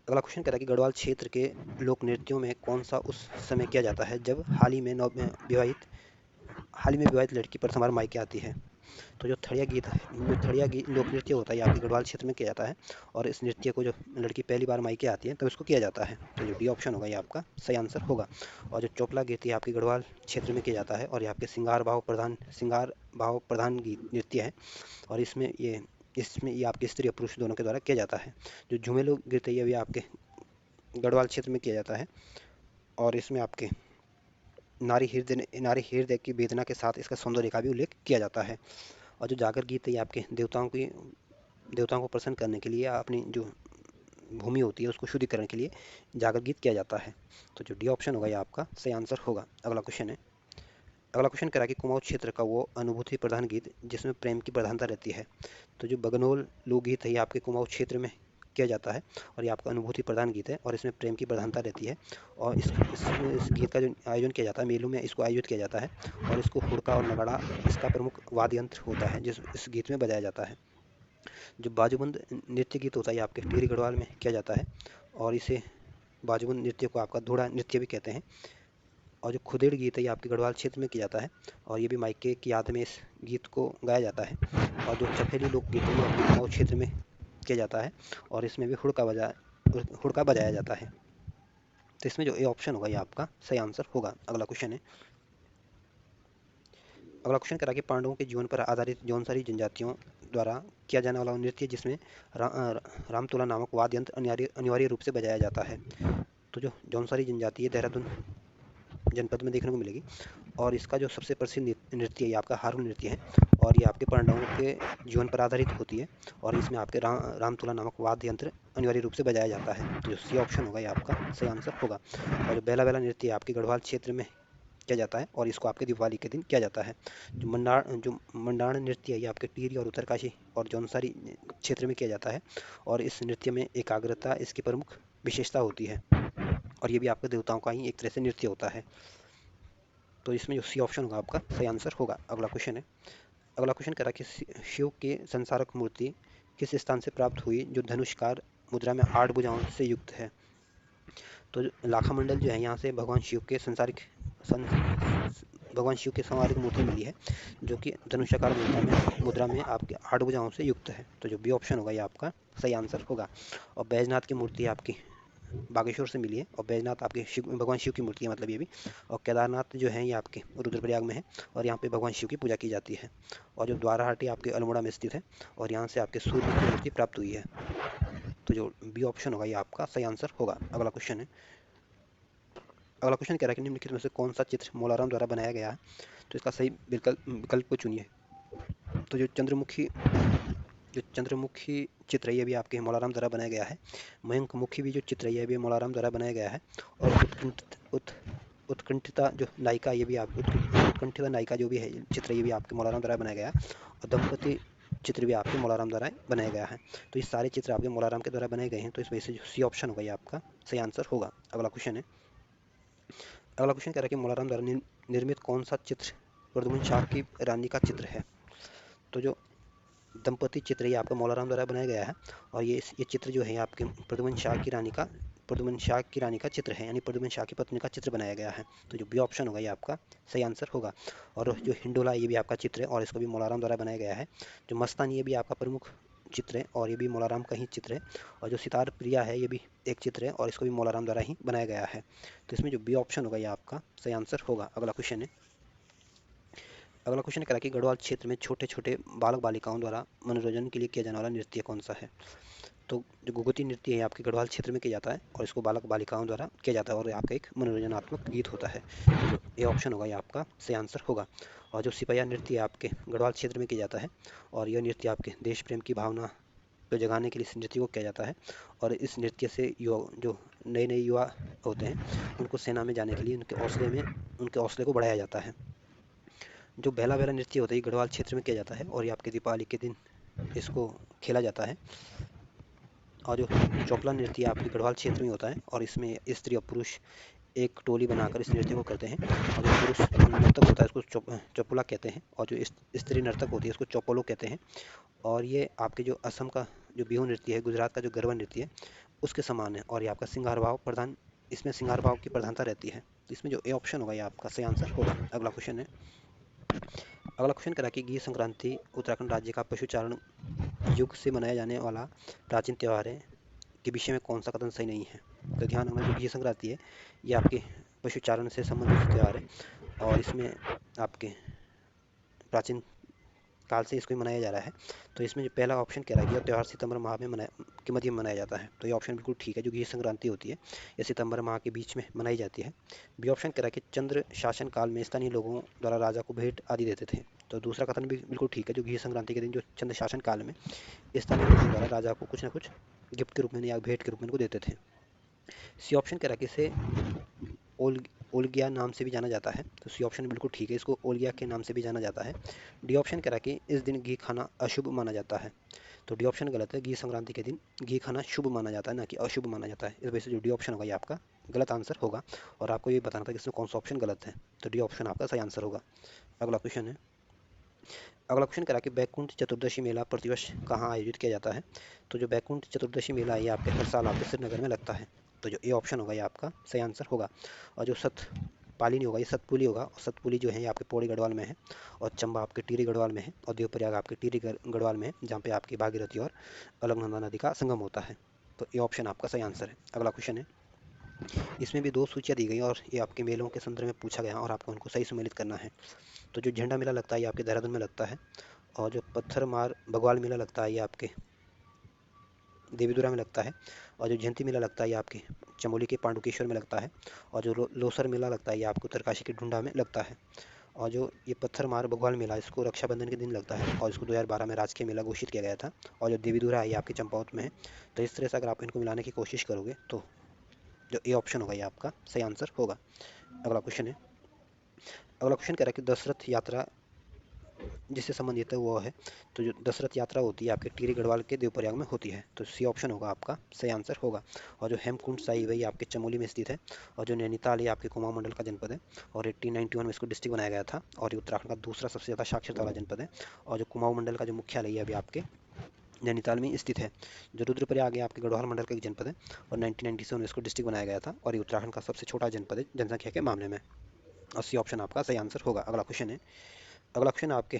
अगला क्वेश्चन कहता है कि गढ़वाल क्षेत्र के लोक नृत्यों में कौन सा उस समय किया जाता है जब हाल ही में विवाहित लड़की पर समारोह मायके आती है। तो जो थड़िया गीत लोक नृत्य होता है ये आपके गढ़वाल क्षेत्र में किया जाता है, और इस नृत्य को जो लड़की पहली बार मायके आती है तब इसको किया जाता है। तो जो डी ऑप्शन होगा ये आपका सही आंसर होगा। और जो चोपला गीत ये आपके गढ़वाल क्षेत्र में किया जाता है, और ये आपके श्रृंगार भाव प्रधान गीत नृत्य है, और इसमें ये आपके स्त्री और पुरुष दोनों के द्वारा किया जाता है। जो झुमेलो नृत्य ये भी आपके गढ़वाल क्षेत्र में किया जाता है, और इसमें आपके नारी हृदय की वेदना के साथ इसका सौंदर्य का भी उल्लेख किया जाता है। और जो जागर गीत है ये आपके देवताओं को प्रसन्न करने के लिए या अपनी जो भूमि होती है उसको शुद्धिकरण के लिए जागर गीत किया जाता है। तो जो डी ऑप्शन होगा ये आपका सही आंसर होगा। अगला क्वेश्चन है। अगला क्वेश्चन कह रहा है कि कुमाऊं क्षेत्र का वो अनुभूति प्रधान गीत जिसमें प्रेम की प्रधानता रहती है। तो जो बगनोल लोकगीत है ये आपके कुमाऊं क्षेत्र में किया जाता है, और ये आपका अनुभूति प्रधान गीत है, और इसमें प्रेम की प्रधानता रहती है। और इस गीत का जो आयोजन किया जाता है, मेलों में इसको आयोजित किया जाता है, और इसको हुड़का और नगाड़ा इसका प्रमुख वाद्य यंत्र होता है जिस इस गीत में बजाया जाता है। जो बाजूबंद नृत्य गीत होता है ये आपके टिहरी गढ़वाल में किया जाता है, और इसे बाजूबंद नृत्य को आपका धूड़ा नृत्य भी कहते हैं। और जो खुदेड़ गीत है ये आपके गढ़वाल क्षेत्र में किया जाता है, और ये भी मायके की याद में इस गीत को गाया जाता है। और जो चफेली लोकगीत है ये आपके कुमाऊं क्षेत्र में किया जाता है, और इसमें भी हुड़का बजाया जाता है। तो इसमें जो ए ऑप्शन होगा ये आपका सही आंसर होगा। अगला क्वेश्चन है। अगला क्वेश्चन करा कि पांडवों के जीवन पर आधारित जौनसारी जनजातियों द्वारा किया जाने वाला नृत्य जिसमें रामतुला नामक वाद्य यंत्र अनिवार्य रूप से बजाया जाता है। तो जो जौनसारी जनजाति है देहरादून जनपद में देखने को मिलेगी, और इसका जो सबसे प्रसिद्ध नृत्य है ये आपका हारून नृत्य है, और ये आपके पांडवों के जीवन पर आधारित होती है, और इसमें आपके रामतुला नामक वाद्य यंत्र अनिवार्य रूप से बजाया जाता है। तो जो सी ऑप्शन होगा ये आपका सही आंसर होगा। और जो बेला बेला नृत्य है आपके गढ़वाल क्षेत्र में किया जाता है, और इसको आपके दिवाली के दिन किया जाता है। जो मंडाण नृत्य है ये आपके टिहरी और उत्तरकाशी और जौनसारी क्षेत्र में किया जाता है, और इस नृत्य में एकाग्रता इसकी प्रमुख विशेषता होती है, और ये भी आपके देवताओं का ही एक तरह से नृत्य होता है। तो इसमें जो सी ऑप्शन होगा आपका सही आंसर होगा। अगला क्वेश्चन है, अगला क्वेश्चन कह रहा है कि शिव के संसारक मूर्ति किस स्थान से प्राप्त हुई जो धनुष्कार मुद्रा में 8 भुजाओं से युक्त है। तो लाखा मंडल जो है यहाँ से भगवान शिव के संहारिक मूर्ति मिली है, जो कि धनुषाकार मुद्रा में आपके 8 भुजाओं से युक्त है। तो जो बी ऑप्शन होगा ये आपका सही आंसर होगा। और बैजनाथ की मूर्ति आपकी बागेश्वर से मिली है, और बैजनाथ आपके भगवान शिव की मूर्ति है, मतलब ये भी। और केदारनाथ जो है ये आपके रुद्रप्रयाग में है, और यहाँ पे भगवान शिव की पूजा की जाती है। और जो द्वाराहाटी आपके अल्मोड़ा में स्थित है, और यहाँ से आपके सूर्य की मूर्ति प्राप्त हुई है। तो जो बी ऑप्शन होगा ये आपका सही आंसर होगा। अगला क्वेश्चन है, अगला क्वेश्चन कह रहा है कि निम्नलिखित में से कौन सा चित्र मोलाराम द्वारा बनाया गया है। तो इसका सही विकल्प को चुनिए। तो जो चंद्रमुखी चित्र है ये भी आपके मोलाराम द्वारा बनाया गया है। मयंक मुखी भी जो चित्र है ये भी मोलाराम द्वारा बनाया गया है। और उत्कंठिता जो नायिका ये भी उत्कंठिता नायिका जो भी है चित्र ये भी आपके मोलाराम द्वारा बनाया गया है। और दंपति चित्र भी आपके मोलाराम द्वारा बनाया गया है। तो ये सारे चित्र आपके मोलाराम के द्वारा बनाए गए हैं, तो इस वजह से जो सी ऑप्शन होगा ये आपका सही आंसर होगा। अगला क्वेश्चन है, अगला क्वेश्चन कह रहा है कि मोलाराम द्वारा निर्मित कौन सा चित्र प्रद्युम्न शाह की रानी का चित्र है। तो जो दंपति चित्र ये आपका मोलाराम द्वारा बनाया गया है, और ये चित्र जो है आपके प्रद्युम्न शाह की रानी का चित्र है, यानी प्रद्युम्न शाह की पत्नी का चित्र बनाया गया है। तो जो बी ऑप्शन होगा ये आपका सही आंसर होगा। और जो हिंडोला ये भी आपका चित्र है, और इसको भी मोलाराम द्वारा बनाया गया है। जो मस्तान ये भी आपका प्रमुख चित्र है, और ये भी मोलाराम का ही चित्र है। और जो सितार प्रिया है ये भी एक चित्र है, और इसको भी मोलाराम द्वारा ही बनाया गया है। तो इसमें जो बी ऑप्शन होगा ये आपका सही आंसर होगा। अगला क्वेश्चन है, अगला क्वेश्चन कह रहा है कि गढ़वाल क्षेत्र में छोटे छोटे बालक बालिकाओं द्वारा मनोरंजन के लिए किया जाने वाला नृत्य कौन सा है। तो जो घुघुती नृत्य है आपके गढ़वाल क्षेत्र में किया जाता है, और इसको बालक बालिकाओं द्वारा किया जाता है, और आपका एक मनोरंजनात्मक गीत होता है। तो जो ये ऑप्शन होगा ये आपका सही आंसर होगा। और जो सिपहिया नृत्य है आपके गढ़वाल क्षेत्र में किया जाता है, और यह नृत्य आपके देश प्रेम की भावना को जगाने के लिए इस नृत्य को किया जाता है। और इस नृत्य से जो नए नए युवा होते हैं उनको सेना में जाने के लिए उनके हौसले को बढ़ाया जाता है। जो बेला बेला नृत्य होता है ये गढ़वाल क्षेत्र में किया जाता है, और ये आपके दीपावली के दिन इसको खेला जाता है। और जो चोपला नृत्य आपके गढ़वाल क्षेत्र में होता है, और इसमें स्त्री और पुरुष एक टोली बनाकर इस नृत्य को करते हैं। और जो पुरुष नर्तक होता है उसको चोपला कहते हैं, और जो स्त्री नर्तक होती है उसको चौपोलो कहते हैं। और ये आपके जो असम का जो बिहू नृत्य है, गुजरात का जो गरबा नृत्य है उसके समान है, और ये आपका इसमें सिंगार भाव की प्रधानता रहती है। तो इसमें जो ए ऑप्शन होगा ये आपका सही आंसर होगा। अगला क्वेश्चन है, अगला क्वेश्चन करा कि गीर संक्रांति उत्तराखंड राज्य का पशुचारण युग से मनाया जाने वाला प्राचीन त्यौहार है के विषय में कौन सा कथन सही नहीं है। तो ध्यान रखना, जो गीर संक्रांति है ये आपके पशुचारण से संबंधित त्यौहार है, और इसमें आपके प्राचीन काल से इसको मनाया जा रहा है। तो इसमें जो पहला ऑप्शन कह रहा है कि यह त्यौहार सितंबर माह के मध्य में मनाया जाता है, तो ये ऑप्शन बिल्कुल ठीक है। जो गीर संक्रांति होती है ये सितंबर माह के बीच में मनाई जाती है। बी ऑप्शन कह रहा है कि चंद्र शासन काल में स्थानीय लोगों द्वारा राजा को भेंट आदि देते थे, तो दूसरा कथन भी बिल्कुल ठीक है। जो गीर संक्रांति के दिन जो चंद्र शासन काल में स्थानीय लोगों द्वारा राजा को कुछ ना कुछ गिफ्ट के रूप में या भेंट के रूप में इनको देते थे। सी ऑप्शन कह रहा है कि इसे ओल ओलगिया नाम से भी जाना जाता है, तो सी ऑप्शन बिल्कुल ठीक है, इसको ओलगिया के नाम से भी जाना जाता है। डी ऑप्शन कह रहा है कि इस दिन घी खाना अशुभ माना जाता है, तो डी ऑप्शन गलत है। घी संक्रांति के दिन घी खाना शुभ माना जाता है, ना कि अशुभ माना जाता है। इस वजह से जो डी ऑप्शन होगा ये आपका गलत आंसर होगा, और आपको ये बताना था कि इसमें कौन सा ऑप्शन गलत है, तो डी ऑप्शन आपका सही आंसर होगा। अगला क्वेश्चन है, अगला क्वेश्चन करा कि बैकुंठ चतुर्दशी मेला प्रतिवर्ष कहाँ आयोजित किया जाता है। तो जो बैकुंठ चतुर्दशी मेला है ये आपके हर साल आपके श्रीनगर में लगता है, तो जो ए ऑप्शन होगा ये आपका सही आंसर होगा। और जो पाली नहीं होगा ये सतपुली होगा, और सतपुली जो है ये आपके पौड़ी गढ़वाल में है, और चंबा आपके टिहरी गढ़वाल में है, और देवप्रयाग आपके टिहरी गढ़वाल में है, जहाँ पे आपकी भागीरथी और अलकनंदा नदी का संगम होता है। तो ये ऑप्शन आपका सही आंसर है। अगला क्वेश्चन है, इसमें भी दो सूचियाँ दी गई और ये आपके मेलों के संदर्भ में पूछा गया और आपको उनको सही सम्मिलित करना है। तो जो झंडा मेला लगता है ये आपके देहरादून में लगता है, और जो पत्थरमार बगवाल मेला लगता है ये आपके देवीदुरा में लगता है। और जो जयंती मेला लगता है ये आपके चमोली के पांडुकेश्वर में लगता है। और जो लोसर मेला लगता है ये आपको उत्तरकाशी के ढूंढा में लगता है। और जो ये पत्थरमार बगवाल मेला इसको रक्षाबंधन के दिन लगता है और इसको 2012 में राजकीय मेला घोषित किया गया था। और जो देवीधुरा है ये आपके चंपावत में है। तो इस तरह से अगर आप इनको मिलाने की कोशिश करोगे तो जो ए ऑप्शन होगा ये आपका सही आंसर होगा। अगला क्वेश्चन है। अगला क्वेश्चन कह रहा है कि दशरथ यात्रा जिससे संबंधित है वो है। तो जो दशरथ यात्रा होती है आपके टिहरी गढ़वाल के देवप्रयाग में होती है। तो सी ऑप्शन होगा आपका सही आंसर होगा। और जो हेमकुंड साहिब है ये आपके चमोली में स्थित है। और जो नैनीताल ये आपके कुमाऊं मंडल का जनपद है। और 1891 में इसको डिस्ट्रिक्ट बनाया गया था और ये उत्तराखंड का दूसरा सबसे ज़्यादा साक्षरता वाला जनपद है। और जो कुमाऊं मंडल का जो मुख्यालय है अभी आपके नैनीताल में स्थित है। जो रुद्रप्रयाग है आपके गढ़वाल मंडल का एक जनपद है। और 1997 में इसको डिस्ट्रिक्ट बनाया गया था और ये उत्तराखंड का सबसे छोटा जनपद है जनसंख्या के मामले में। और सी ऑप्शन आपका सही आंसर होगा। अगला क्वेश्चन है। अगला क्वेश्चन आपके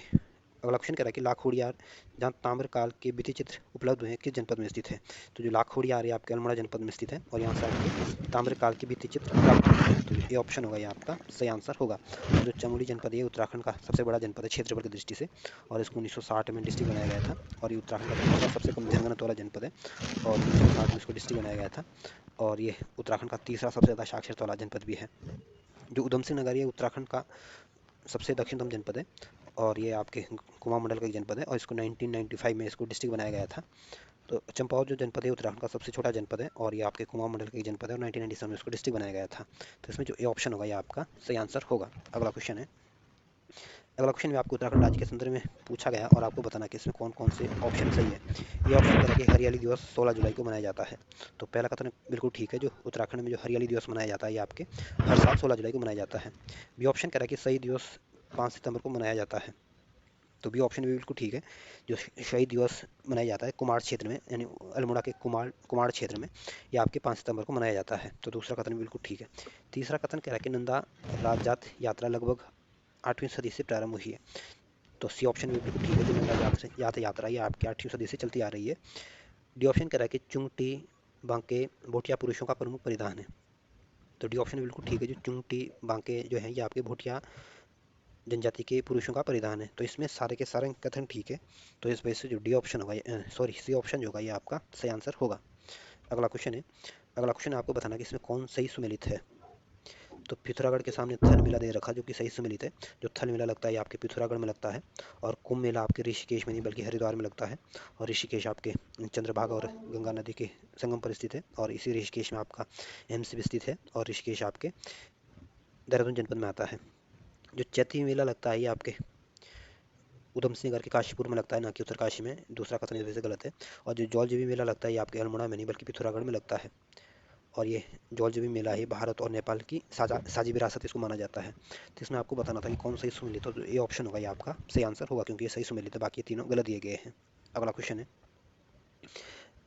अगला क्वेश्चन कह रहा है कि लाखोड़ियार जहाँ ताम्रकाल के भित्ति चित्र उपलब्ध हुए हैं किस जनपद में स्थित है। तो जो लाखोड़ियार है आपके अल्मोड़ा जनपद में स्थित है और यहाँ से आपके ताम्रकाल के भित्ति चित्र प्राप्त हुए हैं। तो ये ऑप्शन होगा ये आपका सही आंसर होगा। और जो चमोली जनपद है ये उत्तराखंड का सबसे बड़ा जनपद है क्षेत्रफल की दृष्टि से। और इसको 1960 में डिस्ट्रिक्ट बनाया गया था। और ये उत्तराखंड का दूसरा सबसे कम जनगणना वाला जनपद है। और 1960 में इसको डिस्ट्रिक्ट बनाया गया था। और ये उत्तराखंड का तीसरा सबसे ज़्यादा साक्षरता वाला जनपद भी है। जो उधम सिंह नगर ये उत्तराखंड का सबसे दक्षिणतम जनपद है। और ये आपके कुमाऊं मंडल का एक जनपद है और इसको 1995 में इसको डिस्ट्रिक्ट बनाया गया था। तो चंपावत जो जनपद है उत्तराखंड का सबसे छोटा जनपद है और ये आपके कुमाऊं मंडल का एक जनपद है और 1997 में इसको डिस्ट्रिक्ट बनाया गया था। तो इसमें जो ए ऑप्शन होगा ये आपका सही आंसर होगा। अगला क्वेश्चन है। अगला क्वेश्चन में आपको उत्तराखंड राज्य के संदर्भ में पूछा गया और आपको बताना कि इसमें कौन कौन से ऑप्शन सही है। ये ऑप्शन कह रहा है कि हरियाली दिवस 16 जुलाई को मनाया जाता है। तो पहला कथन बिल्कुल ठीक है। जो उत्तराखंड में जो हरियाली दिवस मनाया जाता है ये आपके हर साल 16 जुलाई को मनाया जाता है। बी ऑप्शन कह रहा है कि शहीद दिवस 5 सितंबर को मनाया जाता है। तो बी ऑप्शन भी बिल्कुल ठीक है। जो शहीद दिवस मनाया जाता है कुमाड़ क्षेत्र में यानी अल्मोड़ा के कुमाड़ कुमाड़ क्षेत्र में ये आपके 5 सितंबर को मनाया जाता है। तो दूसरा कथन भी बिल्कुल ठीक है। तीसरा कथन कह रहा है कि नंदा राजजात यात्रा लगभग 8वीं सदी से प्रारंभ हुई है। तो सी ऑप्शन भी बिल्कुल ठीक है। जो नंदा यात्रा ये आपकी 8वीं सदी से चलती आ रही है। डी ऑप्शन कह रहा है कि चुंगटी बांके भोटिया पुरुषों का प्रमुख परिधान है। तो डी ऑप्शन बिल्कुल ठीक है। जो चुंगटी बांके जो है ये आपके भोटिया जनजाति के पुरुषों का परिधान है। तो इसमें सारे के सारे कथन ठीक है। तो इस वजह से जो डी ऑप्शन होगा सॉरी सी ऑप्शन जो होगा ये आपका सही आंसर होगा। अगला क्वेश्चन है। अगला क्वेश्चन आपको बताना कि इसमें कौन सही सुमेलित है। तो पिथौरागढ़ के सामने थल मेला दे रखा जो कि सही सुमेलित है। जो थल मेला लगता है ये आपके पिथौरागढ़ में लगता है। और कुंभ मेला आपके ऋषिकेश में नहीं बल्कि हरिद्वार में लगता है। और ऋषिकेश आपके चंद्रभागा और गंगा नदी के संगम पर स्थित है। और इसी ऋषिकेश में आपका एम्स भी स्थित है। और ऋषिकेश आपके देहरादून जनपद में आता है। जो चैती मेला लगता है ये आपके उधम सिंह नगर के काशीपुर में लगता है ना कि उत्तरकाशी में। दूसरा कथन इस वजह से गलत है। और जो जौल जीबी मेला लगता है ये आपके अल्मोड़ा में नहीं बल्कि पिथौरागढ़ में लगता है। और ये जौल जीबी मेला है भारत और नेपाल की साझी विरासत इसको माना जाता है। तो इसमें आपको बताना था कि कौन सही सुमेलित हो। तो ये ऑप्शन होगा ये आपका सही आंसर होगा क्योंकि ये सही सुमेलित है बाकी तीनों गलत दिए गए हैं। अगला क्वेश्चन है।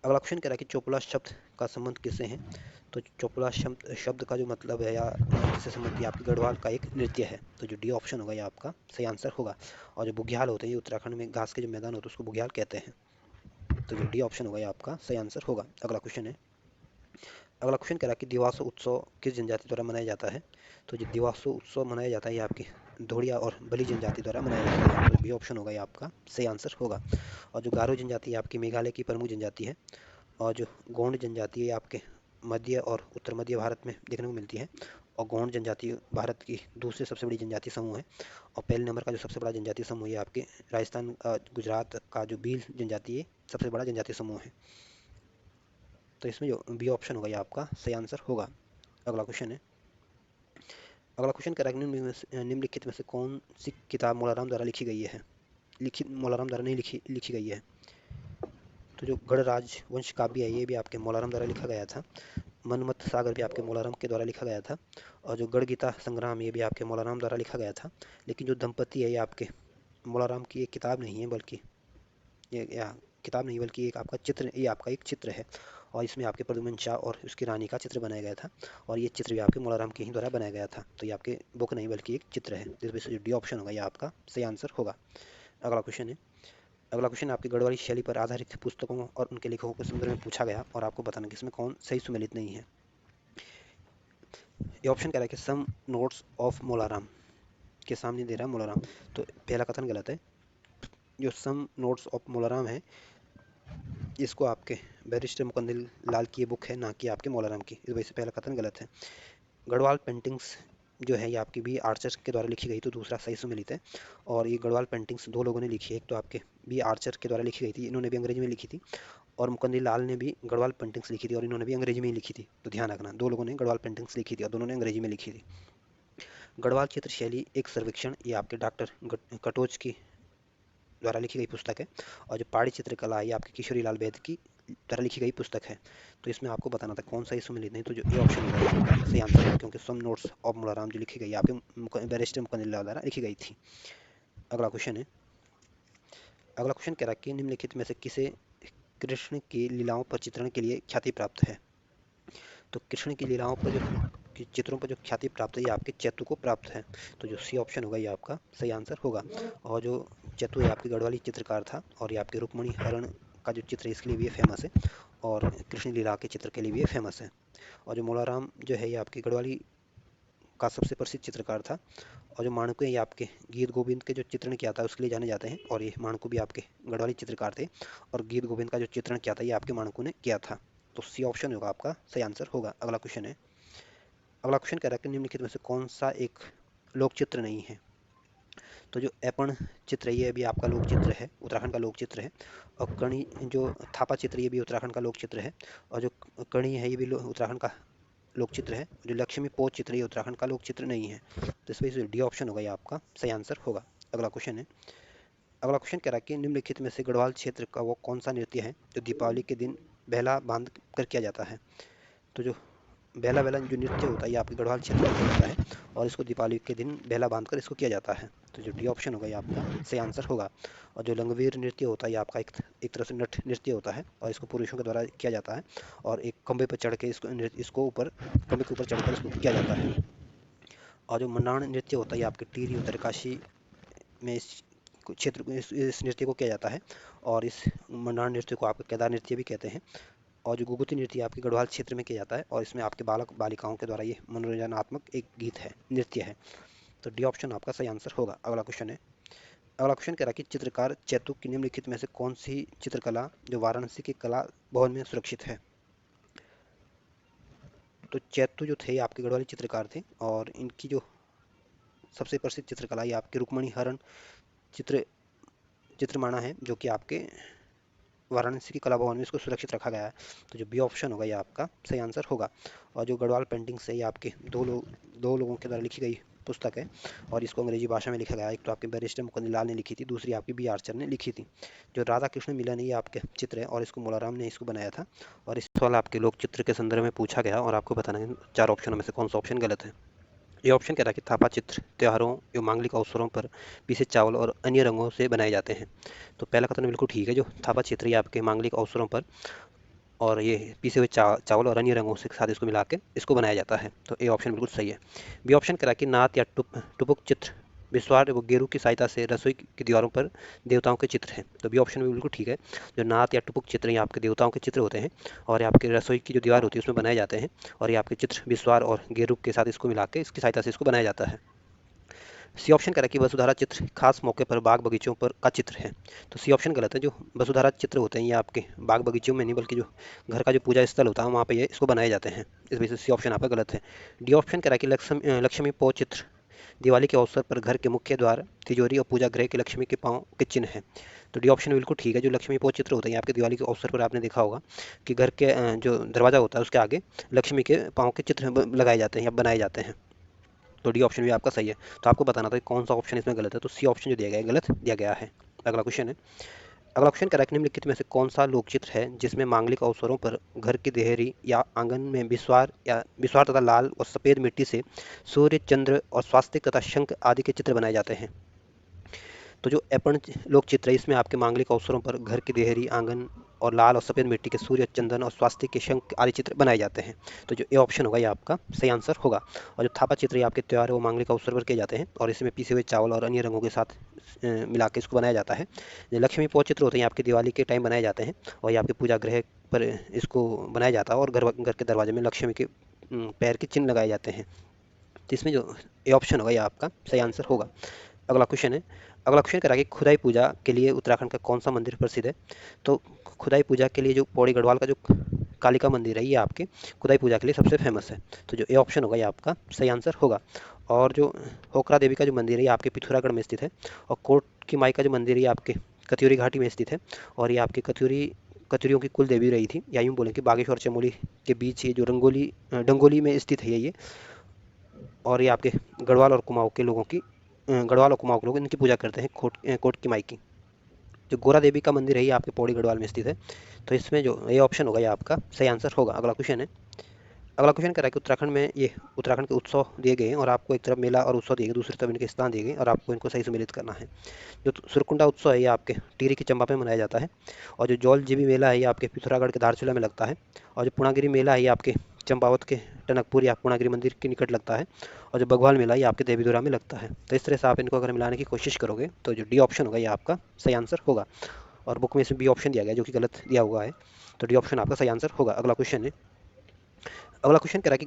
अगला क्वेश्चन कह रहा है कि चोपड़ा शब्द का संबंध किससे है। तो चोपड़ा शब्द शब्द का जो मतलब है या किससे संबंध है आपकी गढ़वाल का एक नृत्य है। तो जो डी ऑप्शन होगा ये आपका सही आंसर होगा। और जो बुग्याल होते हैं ये उत्तराखंड में घास के जो मैदान होते हैं उसको बुग्याल कहते हैं। तो जो डी ऑप्शन होगा ये आपका सही आंसर होगा। अगला क्वेश्चन है। अगला क्वेश्चन कह रहा है कि दिवासो उत्सव किस जनजाति द्वारा मनाया जाता है। तो जो दिवासो उत्सव मनाया जाता है ये आपकी धोड़िया और बलि जनजाति द्वारा मनाया जाता है। तो बी ऑप्शन होगा ये आपका सही आंसर होगा। और जो गारो जनजाति है आपकी मेघालय की प्रमुख जनजाति है। और जो गोंड जनजाति है आपके मध्य और उत्तर मध्य भारत में देखने को मिलती है। और गोंड जनजाति भारत की दूसरी सबसे बड़ी जनजाति समूह है। और पहले नंबर का जो सबसे बड़ा जनजाति समूह है आपके राजस्थान गुजरात का जो भील जनजाति है सबसे बड़ा जनजाति समूह है। तो इसमें जो बी ऑप्शन होगा ये आपका सही आंसर होगा। अगला क्वेश्चन है। अगला क्वेश्चन कह रहा है कि निम्नलिखित में से कौन सी किताब मौलाराम द्वारा लिखी गई है। लिखित मौलाराम द्वारा नहीं लिखी गई है। तो जो गढ़राज वंश काव्य है ये भी आपके मौलाराम द्वारा लिखा गया था। मनमत सागर भी आपके मौलाराम के द्वारा लिखा गया था। और जो गढ़ गीता संग्राम ये भी आपके मौलाराम द्वारा लिखा गया था। लेकिन जो दंपति है ये आपके मौलाराम की एक किताब नहीं है बल्कि ये या किताब नहीं बल्कि एक आपका चित्र ये आपका एक चित्र है। और इसमें आपके प्रद्युमन शाह और उसकी रानी का चित्र बनाया गया था। और ये चित्र भी आपके मौलाराम के ही द्वारा बनाया गया था। तो ये आपके बुक नहीं बल्कि एक चित्र है। जिस वजह से जो डी ऑप्शन होगा ये आपका सही आंसर होगा। अगला क्वेश्चन है। अगला क्वेश्चन आपकी गढ़वाली शैली पर आधारित पुस्तकों और उनके लेखकों के संदर्भ में पूछा गया और आपको बताना कि इसमें कौन सही सुमेलित नहीं है। ये ऑप्शन कह रहा है कि सम नोट्स ऑफ मोलाराम के सामने दे रहा है मोलाराम। तो पहला कथन गलत है। जो सम नोट्स ऑफ मोलाराम है, इसको आपके बैरिस्टर मुकंदिल लाल की ये बुक है, ना कि आपके मोलाराम की। इस वजह से पहला कथन गलत है। गढ़वाल पेंटिंग्स जो है ये आपकी बी आर्चर के द्वारा लिखी गई, तो दूसरा सही सुमेलित है। और ये गढ़वाल पेंटिंग्स दो लोगों ने लिखी है, एक तो आपके बी आर्चर के द्वारा लिखी गई थी, इन्होंने भी अंग्रेजी में लिखी थी, और मुकंदी लाल ने भी गढ़वाल पेंटिंग्स लिखी थी और इन्होंने भी अंग्रेजी में ही लिखी थी। तो ध्यान रखना, दो लोगों ने गढ़वाल पेंटिंग्स लिखी थी और दोनों ने अंग्रेजी में लिखी थी। गढ़वाल चित्र शैली एक सर्वेक्षण, ये आपके डॉक्टर कटोच की द्वारा लिखी गई पुस्तक है। और जो पहाड़ी चित्रकला है ये आपके किशोरी लाल वैद्य की द्वारा लिखी गई पुस्तक है। तो इसमें आपको बताना था कौन सा इसमें सुमेलित नहीं, तो जो ए ऑप्शन होगा ये आपका सही आंसर है, क्योंकि सम नोट्स ऑफ मोलाराम जो लिखी गई आपके बैरिस्टर मुकंदिल लाल द्वारा लिखी गई थी। अगला क्वेश्चन है, अगला क्वेश्चन कह रहा है कि निम्नलिखित में से किसे कृष्ण की लीलाओं पर चित्रण के लिए ख्याति प्राप्त है। तो कृष्ण की लीलाओं पर जो कि चित्रों पर जो ख्याति प्राप्त है ये आपके चैतु को प्राप्त है। तो जो सी ऑप्शन होगा ये आपका सही आंसर होगा। और जो चैतु है आपके गढ़वाली चित्रकार था, और ये आपके रुक्मणी हरण का जो चित्र है इसके लिए भी ये फेमस है, और कृष्ण लीला के चित्र के लिए भी ये फेमस है। और जो मोलाराम जो है ये आपके गढ़वाली का सबसे प्रसिद्ध चित्रकार था। और जो माणकू है ये आपके गीत गोविंद के जो चित्रण किया था उसके लिए जाने जाते हैं, और ये माणकू भी आपके गढ़वाली चित्रकार थे, और गीत गोविंद का जो चित्रण किया था ये आपके माणकू ने किया था। तो सी ऑप्शन होगा आपका सही आंसर होगा। अगला क्वेश्चन है, अगला क्वेश्चन कह रहा है कि निम्नलिखित में से कौन सा एक लोक चित्र नहीं है। तो जो ऐपण चित्र है ये भी आपका लोक चित्र है, उत्तराखंड का लोक चित्र है। और कणी जो थापा चित्र ये भी उत्तराखंड का लोक चित्र है। और जो कणी है ये भी उत्तराखंड का लोक चित्र है। जो लक्ष्मी पोत चित्र ये उत्तराखंड का लोक चित्र नहीं है। तो इस वजह से डी ऑप्शन होगा ये आपका सही आंसर होगा। अगला क्वेश्चन है, अगला क्वेश्चन कह रहा है कि निम्नलिखित में से गढ़वाल क्षेत्र का वो कौन सा नृत्य है जो दीपावली के दिन बेला बांध कर किया जाता है। तो जो बेला बेला जो नृत्य होता है ये आपके गढ़वाल क्षेत्र में किया जाता है, और इसको दीपावली के दिन बेला बांधकर इसको किया जाता है। तो जो डी ऑप्शन होगा ये आपका सही आंसर होगा। और जो लंगवीर नृत्य होता है ये आपका एक तरह से नट नृत्य होता है, और इसको पुरुषों के द्वारा किया जाता है, और एक खंबे पर चढ़ के इसको ऊपर खंबे के ऊपर चढ़कर इसको किया जाता है। और जो मंडाण नृत्य होता है ये आपके टिहरी उत्तरकाशी में इस क्षेत्र इस नृत्य को किया जाता है, और इस मंडाण नृत्य को आप केदार नृत्य भी कहते हैं। और जो गुगुती नृत्य आपके गढ़वाल क्षेत्र में किया जाता है, और इसमें आपके बालक बालिकाओं के द्वारा ये मनोरंजनात्मक एक गीत है, नृत्य है। तो डी ऑप्शन आपका सही आंसर होगा। अगला क्वेश्चन है, अगला क्वेश्चन कह रहा है कि चित्रकार चैतु की निम्नलिखित में से कौन सी चित्रकला जो वाराणसी के कला भवन में सुरक्षित है। तो चैतु जो थे आपके गढ़वाली चित्रकार थे, और इनकी जो सबसे प्रसिद्ध चित्रकला ये आपके रुक्मणी हरण चित्र चित्रमाणा है, जो कि आपके वाराणसी की कला भवन में इसको सुरक्षित रखा गया है। तो जो बी ऑप्शन होगा ये आपका सही आंसर होगा। और जो गढ़वाल पेंटिंग्स है ये आपके दो लोगों के द्वारा लिखी गई पुस्तक है, और इसको अंग्रेजी भाषा में लिखा गया है। एक तो आपके बैरिस्टर मुकुंद लाल ने लिखी थी, दूसरी आपकी बी आर्चर ने लिखी थी। जो राधा कृष्ण मिलन ये आपके चित्र है, और इसको मोलाराम ने इसको बनाया था। और इस सवाल आपके लोक चित्र के संदर्भ में पूछा गया, और आपको बताना है चार ऑप्शनों में से कौन सा ऑप्शन गलत है। ये ऑप्शन कह रहा है कि थापा चित्र त्योहारों या मांगलिक अवसरों पर पीसे चावल और अन्य रंगों से बनाए जाते हैं। तो पहला कथन बिल्कुल ठीक है, जो थापा चित्र ये आपके मांगलिक अवसरों पर और ये पीसे हुए चावल और अन्य रंगों से साथ इसको मिला के इसको बनाया जाता है। तो ए ऑप्शन बिल्कुल सही है। बी ऑप्शन कह रहा है कि नात या टुपुक चित्र बिस्वार व गेरू की सहायता से रसोई की दीवारों पर देवताओं के चित्र हैं। तो बी ऑप्शन भी बिल्कुल ठीक है। जो नात या टुपुक चित्र ये आपके देवताओं के चित्र होते हैं, और ये आपके रसोई की जो दीवार होती है उसमें बनाए जाते हैं, और ये आपके चित्र बिस्वार और गेरू के साथ इसको मिला के इसकी सहायता से इसको बनाया जाता है। सी ऑप्शन कह रहा है कि वसुधारा चित्र खास मौके पर बाग बगीचों पर का चित्र है। तो सी ऑप्शन गलत है। जो वसुधारा चित्र होते हैं ये आपके बाग बगीचों में नहीं, बल्कि जो घर का जो पूजा स्थल होता है वहाँ पे ये इसको बनाए जाते हैं। इस वजह से सी ऑप्शन आपका गलत है। डी ऑप्शन कह रहा है कि लक्ष्मी पो चित्र दिवाली के अवसर पर घर के मुख्य द्वार, तिजोरी और पूजा गृह के लक्ष्मी के पाँव के चिन्ह है। तो डी ऑप्शन बिल्कुल ठीक है। जो लक्ष्मी पो चित्र होते हैं आपके दिवाली के अवसर पर आपने देखा होगा कि घर के जो दरवाजा होता है उसके आगे लक्ष्मी के पाँव के चित्र लगाए जाते हैं या बनाए जाते हैं। तो डी ऑप्शन भी आपका सही है। तो आपको बताना था कि कौन सा ऑप्शन इसमें गलत है। तो सी ऑप्शन जो दिया गया है गलत दिया गया है। अगला क्वेश्चन है, अगला क्वेश्चन कह रहा है कि निम्नलिखित में से कौन सा लोकचित्र है जिसमें मांगलिक अवसरों पर घर की देहरी या आंगन में विस्वार तथा लाल और सफेद मिट्टी से सूर्य, चंद्र और स्वास्तिक तथा शंख आदि के चित्र बनाए जाते हैं। तो जो ऐपण लोक चित्र है इसमें आपके मांगलिक अवसरों पर घर की देहरी, आंगन और लाल और सफ़ेद मिट्टी के सूर्य, चंदन और स्वास्तिक के शंख आदि चित्र बनाए जाते हैं। तो जो ए ऑप्शन होगा ये आपका सही आंसर होगा। और जो थापा चित्र ये आपके त्यौहार व मांगलिक अवसर पर किए जाते हैं, और इसमें पीसे हुए चावल और अन्य रंगों के साथ मिला के इसको बनाया जाता है। जो लक्ष्मी पो चित्र होते हैं ये आपके दिवाली के टाइम बनाए जाते हैं, और ये आपके पूजा गृह पर इसको बनाया जाता है, और घर के दरवाजे में लक्ष्मी के पैर के चिन्ह लगाए जाते हैं। तो इसमें जो ए ऑप्शन होगा ये आपका सही आंसर होगा। अगला क्वेश्चन है, अगला क्वेश्चन करा कि खुदाई पूजा के लिए उत्तराखंड का कौन सा मंदिर प्रसिद्ध है। तो खुदाई पूजा के लिए जो पौड़ी गढ़वाल का जो कालिका मंदिर है ये आपके खुदाई पूजा के लिए सबसे फेमस है। तो जो ए ऑप्शन होगा ये आपका सही आंसर होगा। और जो होकरा देवी का जो मंदिर है ये आपके पिथौरागढ़ में स्थित है। और कोट की माई का जो मंदिर है ये आपके कत्यूरी घाटी में स्थित है। और ये आपके कत्यूरियों की कुल देवी रही थी, या यूँ बोलें कि बागेश्वर चमोली के बीच ये जो डंगोली में स्थित है ये। और ये आपके गढ़वाल और कुमाऊँ के लोगों की गढ़वाल और कुमाऊँ के लोग इनकी पूजा करते हैं, कोट की माई की। जो गोरा देवी का मंदिर है ये आपके पौड़ी गढ़वाल में स्थित है। तो इसमें जो ये ऑप्शन होगा ये आपका सही आंसर होगा। अगला क्वेश्चन है, अगला क्वेश्चन कह रहा है कि उत्तराखंड में ये उत्तराखंड के उत्सव दिए गए हैं और आपको एक तरफ मेला और उत्सव दिए गए, दूसरी तरफ इनके स्थान दिए गए और आपको इनको सही सम्मिलित करना है। जो सुरकुंडा उत्सव है ये आपके टिहरी की चंबा में मनाया जाता है। और जो जौल जीबी मेला है ये आपके पिथौरागढ़ के धारचूला में लगता है। और जो पूर्णागिरी मेला है ये आपके चंपावत के टनकपुर या पूर्णागिरी मंदिर के निकट लगता है। और जो बघवाल मेला ये आपके देवीधुरा में लगता है। तो इस तरह से आप इनको अगर मिलाने की कोशिश करोगे तो जो डी ऑप्शन होगा ये आपका सही आंसर होगा। और बुक में इसमें बी ऑप्शन दिया गया जो कि गलत दिया हुआ है। तो डी ऑप्शन आपका सही आंसर होगा। अगला क्वेश्चन है, अगला क्वेश्चन कह रहा है कि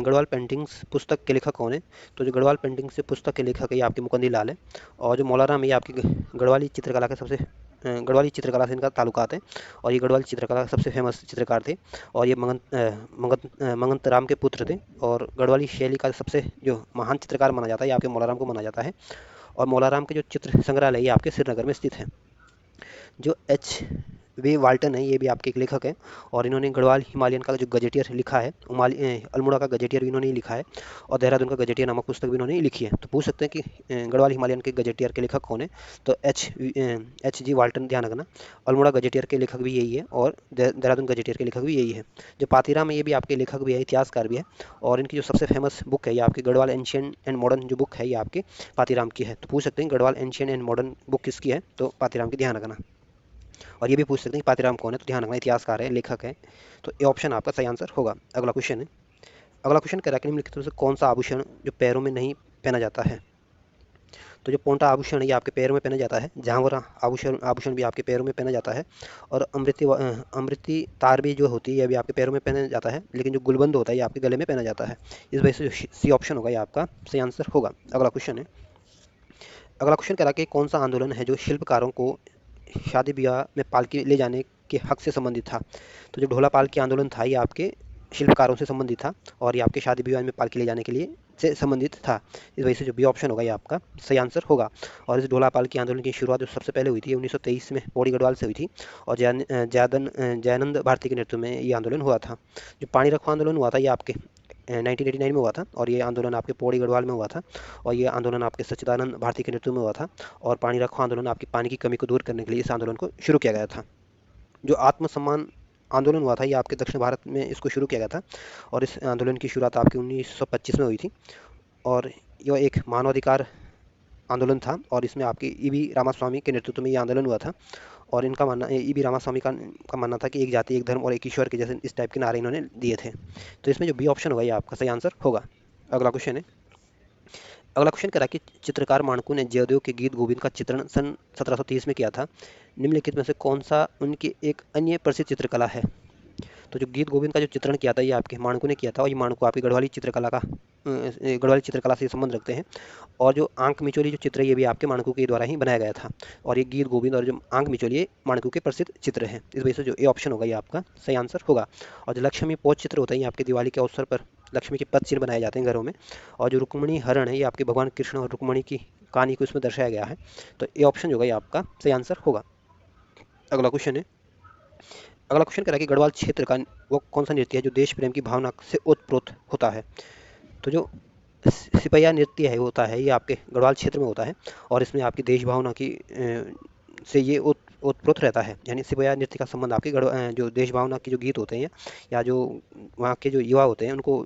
गढ़वाल पेंटिंग्स पुस्तक के लेखक कौन है। तो जो गढ़वाल पेंटिंग्स से पुस्तक के लेखक है ये आपके मुकंदी लाल है। और जो मौलाराम है ये आपकी गढ़वाली चित्रकला के गढ़वाली चित्रकला से इनका ताल्लुकात है। और ये गढ़वाली चित्रकला के सबसे फेमस चित्रकार थे। और ये मंगत राम के पुत्र थे। और गढ़वाली शैली का सबसे जो महान चित्रकार माना जाता है ये आपके मौलाराम को माना जाता है। और मौलाराम के जो चित्र संग्रहालय ये आपके श्रीनगर में स्थित है। जो एच वे वाल्टन है ये भी आपके एक लेखक हैं। और इन्होंने गढ़वाल हिमालयन का जो गजेटियर लिखा है, अल्मोड़ा का गजेटियर भी इन्होंने ही लिखा है। और देहरादून का गजेटियर नामक पुस्तक भी इन्होंने ही लिखी है। तो पूछ सकते हैं कि गढ़वाल हिमालयन के गजेटियर के लेखक कौन है। तो एच जी वाल्टन ध्यान रखना। अल्मोड़ा गजेटियर के लेखक भी यही है और देहरादून गजेटियर के लेखक भी यही है। जो पातीराम है ये भी आपके लेखक भी है, इतिहासकार भी है। और इनकी जो सबसे फेमस बुक है ये आपकी गढ़वाल एंशियंट एंड मॉडर्न जो बुक है ये आपके पातीराम की है। तो पूछ सकते हैं Garhwal ancient and modern book किसकी है, तो पातीराम की ध्यान रखना। और ये भी पूछ सकते हैं कि पातीराम कौन है, तो ध्यान रखना इतिहासकार है, लेखक है। तो ये ऑप्शन आपका सही आंसर होगा। अगला क्वेश्चन है, अगला क्वेश्चन कह रहा है कि निम्नलिखित में से कौन सा आभूषण जो पैरों में नहीं पहना जाता है। तो जो पोंटा आभूषण है ये आपके पैरों में पहना जाता है। झांगोरा आभूषण आभूषण भी आपके पैरों में पहना जाता है। और अमृति तार भी जो होती है ये भी आपके पैरों में पहना जाता है। लेकिन जो गुलबंद होता है ये आपके गले में पहना जाता है। इस वजह से जो सी ऑप्शन होगा ये आपका सही आंसर होगा। अगला क्वेश्चन है, अगला क्वेश्चन कह रहा है कि कौन सा आंदोलन है जो शिल्पकारों को शादी ब्याह में पालकी ले जाने के हक से संबंधित था। तो जो ढोला पालकी आंदोलन था ये आपके शिल्पकारों से संबंधित था। और ये आपके शादी विवाह में पालकी ले जाने के लिए से संबंधित था। इस वजह से जो बी ऑप्शन होगा ये आपका सही आंसर होगा। और इस ढोला पालकी आंदोलन की शुरुआत जो सबसे पहले हुई थी 1923 में पौड़ी गढ़वाल से हुई थी। और जयानंद भारती के नेतृत्व में ये आंदोलन हुआ था। जो पानी रखो आंदोलन हुआ था ये आपके 1989 में हुआ था। और ये आंदोलन आपके पौड़ी गढ़वाल में हुआ था। और ये आंदोलन आपके सच्चिदानंद भारती के नेतृत्व में हुआ था। और पानी रखो आंदोलन आपकी पानी की कमी को दूर करने के लिए इस आंदोलन को शुरू किया गया था। जो आत्मसम्मान आंदोलन हुआ था ये आपके दक्षिण भारत में इसको शुरू किया गया था। और इस आंदोलन की शुरुआत आपकी 1925 में हुई थी। और यह एक मानवाधिकार आंदोलन था। और इसमें आपके ईबी रामास्वामी के नेतृत्व में ये आंदोलन हुआ था। और इनका मानना ईबी रामास्वामी का मानना था कि एक जाति एक धर्म और एक ईश्वर के जैसे इस टाइप के नारे इन्होंने दिए थे। तो इसमें जो बी ऑप्शन होगा ये आपका सही आंसर होगा। अगला क्वेश्चन है, अगला क्वेश्चन करा कि चित्रकार माणकू ने जयदेव के गीत गोविंद का चित्रण सन 1730 में किया था। निम्नलिखित में से कौन सा उनकी एक अन्य प्रसिद्ध चित्रकला है। तो जो गीत गोविंद का जो चित्रण किया था ये आपके माणकू ने किया था। और ये माणकू आपकी गढ़वाली चित्रकला से संबंध रखते हैं। और जो आंख मिचोली जो चित्र है ये भी आपके माणकू के द्वारा ही बनाया गया था। और ये गीत गोविंद और जो आंख मिचोली ये माणकू के प्रसिद्ध चित्र हैं। इस वजह से जो ए ऑप्शन होगा ये आपका सही आंसर होगा। और जो लक्ष्मी पोच चित्र होता है ये आपके दिवाली के अवसर पर लक्ष्मी के पद चिन्ह बनाए जाते हैं घरों में। और जो रुक्मणी हरण है ये आपके भगवान कृष्ण और रुक्मणी की कहानी को इसमें दर्शाया गया है। तो ए ऑप्शन जो होगा ये आपका सही आंसर होगा। अगला क्वेश्चन है, अगला क्वेश्चन कह रहा है कि गढ़वाल क्षेत्र का वो कौन सा नृत्य है जो देश प्रेम की भावना से ओतप्रोत होता है। तो जो सिपहिया नृत्य है होता है ये आपके गढ़वाल क्षेत्र में होता है। और इसमें आपकी देश भावना की से ये ओतप्रोत रहता है। यानी सिपहिया नृत्य का संबंध आपके जो देश भावना के जो गीत होते हैं या जो वहाँ के जो युवा होते हैं उनको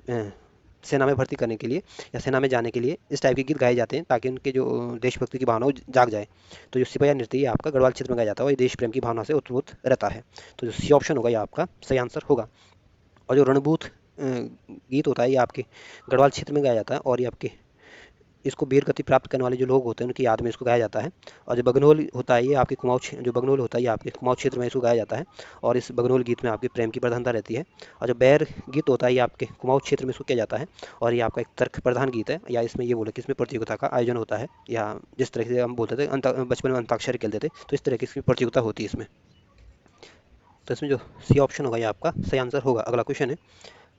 सेना में भर्ती करने के लिए या सेना में जाने के लिए इस टाइप के गीत गाए जाते हैं ताकि उनके जो देशभक्ति की भावना वो जाग जाए। तो जो सिपहिया नृत्य ये आपका गढ़वाल क्षेत्र में गाया जाता है और ये देश प्रेम की भावना से उत्प्रोत रहता है। तो जो सी ऑप्शन होगा ये आपका सही आंसर होगा। और जो रणभूत गीत होता है ये आपके गढ़वाल क्षेत्र में गाया जाता है। और ये आपके इसको वीर गति प्राप्त करने वाले जो लोग होते हैं उनकी याद में इसको गाया जाता है। और जो बगनोल होता है ये आपके जो बगनोल होता है ये आपके कुमाऊं क्षेत्र में इसको गाया जाता है। और इस बगनोल गीत में आपके प्रेम की प्रधानता रहती है। और जो बैर गीत होता है ये आपके कुमाऊं क्षेत्र में इसको किया जाता है। और ये आपका एक तर्क प्रधान गीत है, या इसमें ये बोले कि इसमें प्रतियोगिता का आयोजन होता है, या जिस तरह से हम बोलते थे बचपन में अंताक्षरी खेलते थे, तो इस तरह की इसकी प्रतियोगिता होती है इसमें। तो इसमें जो सी ऑप्शन होगा ये आपका सही आंसर होगा। अगला क्वेश्चन है।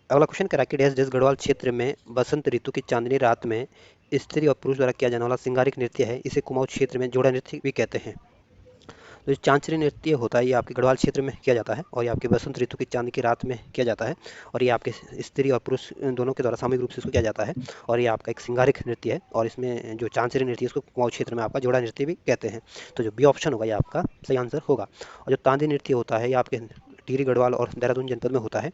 अगला क्वेश्चन कह रहा है कि डैश डैश गढ़वाल क्षेत्र में बसंत ऋतु की चांदनी रात में स्त्री और पुरुष द्वारा किया जाने वाला सिंगारिक नृत्य है, इसे कुमाऊं क्षेत्र में जोड़ा नृत्य भी कहते हैं। तो जो चांचरी नृत्य होता है ये आपके गढ़वाल क्षेत्र में किया जाता है, और ये आपके बसंत ऋतु की चांद की रात में किया जाता है। और ये आपके स्त्री और पुरुष दोनों के द्वारा सामूहिक रूप से इसको किया जाता है। और ये आपका एक सिंगारिक नृत्य है, और इसमें जो चांचरी नृत्य है इसको कुमाऊं क्षेत्र में आपका जोड़ा नृत्य भी कहते हैं। तो जो बी ऑप्शन होगा ये आपका सही आंसर होगा। और जो तांदी नृत्य होता है ये आपके टिहरी गढ़वाल और देहरादून जनपद में होता है।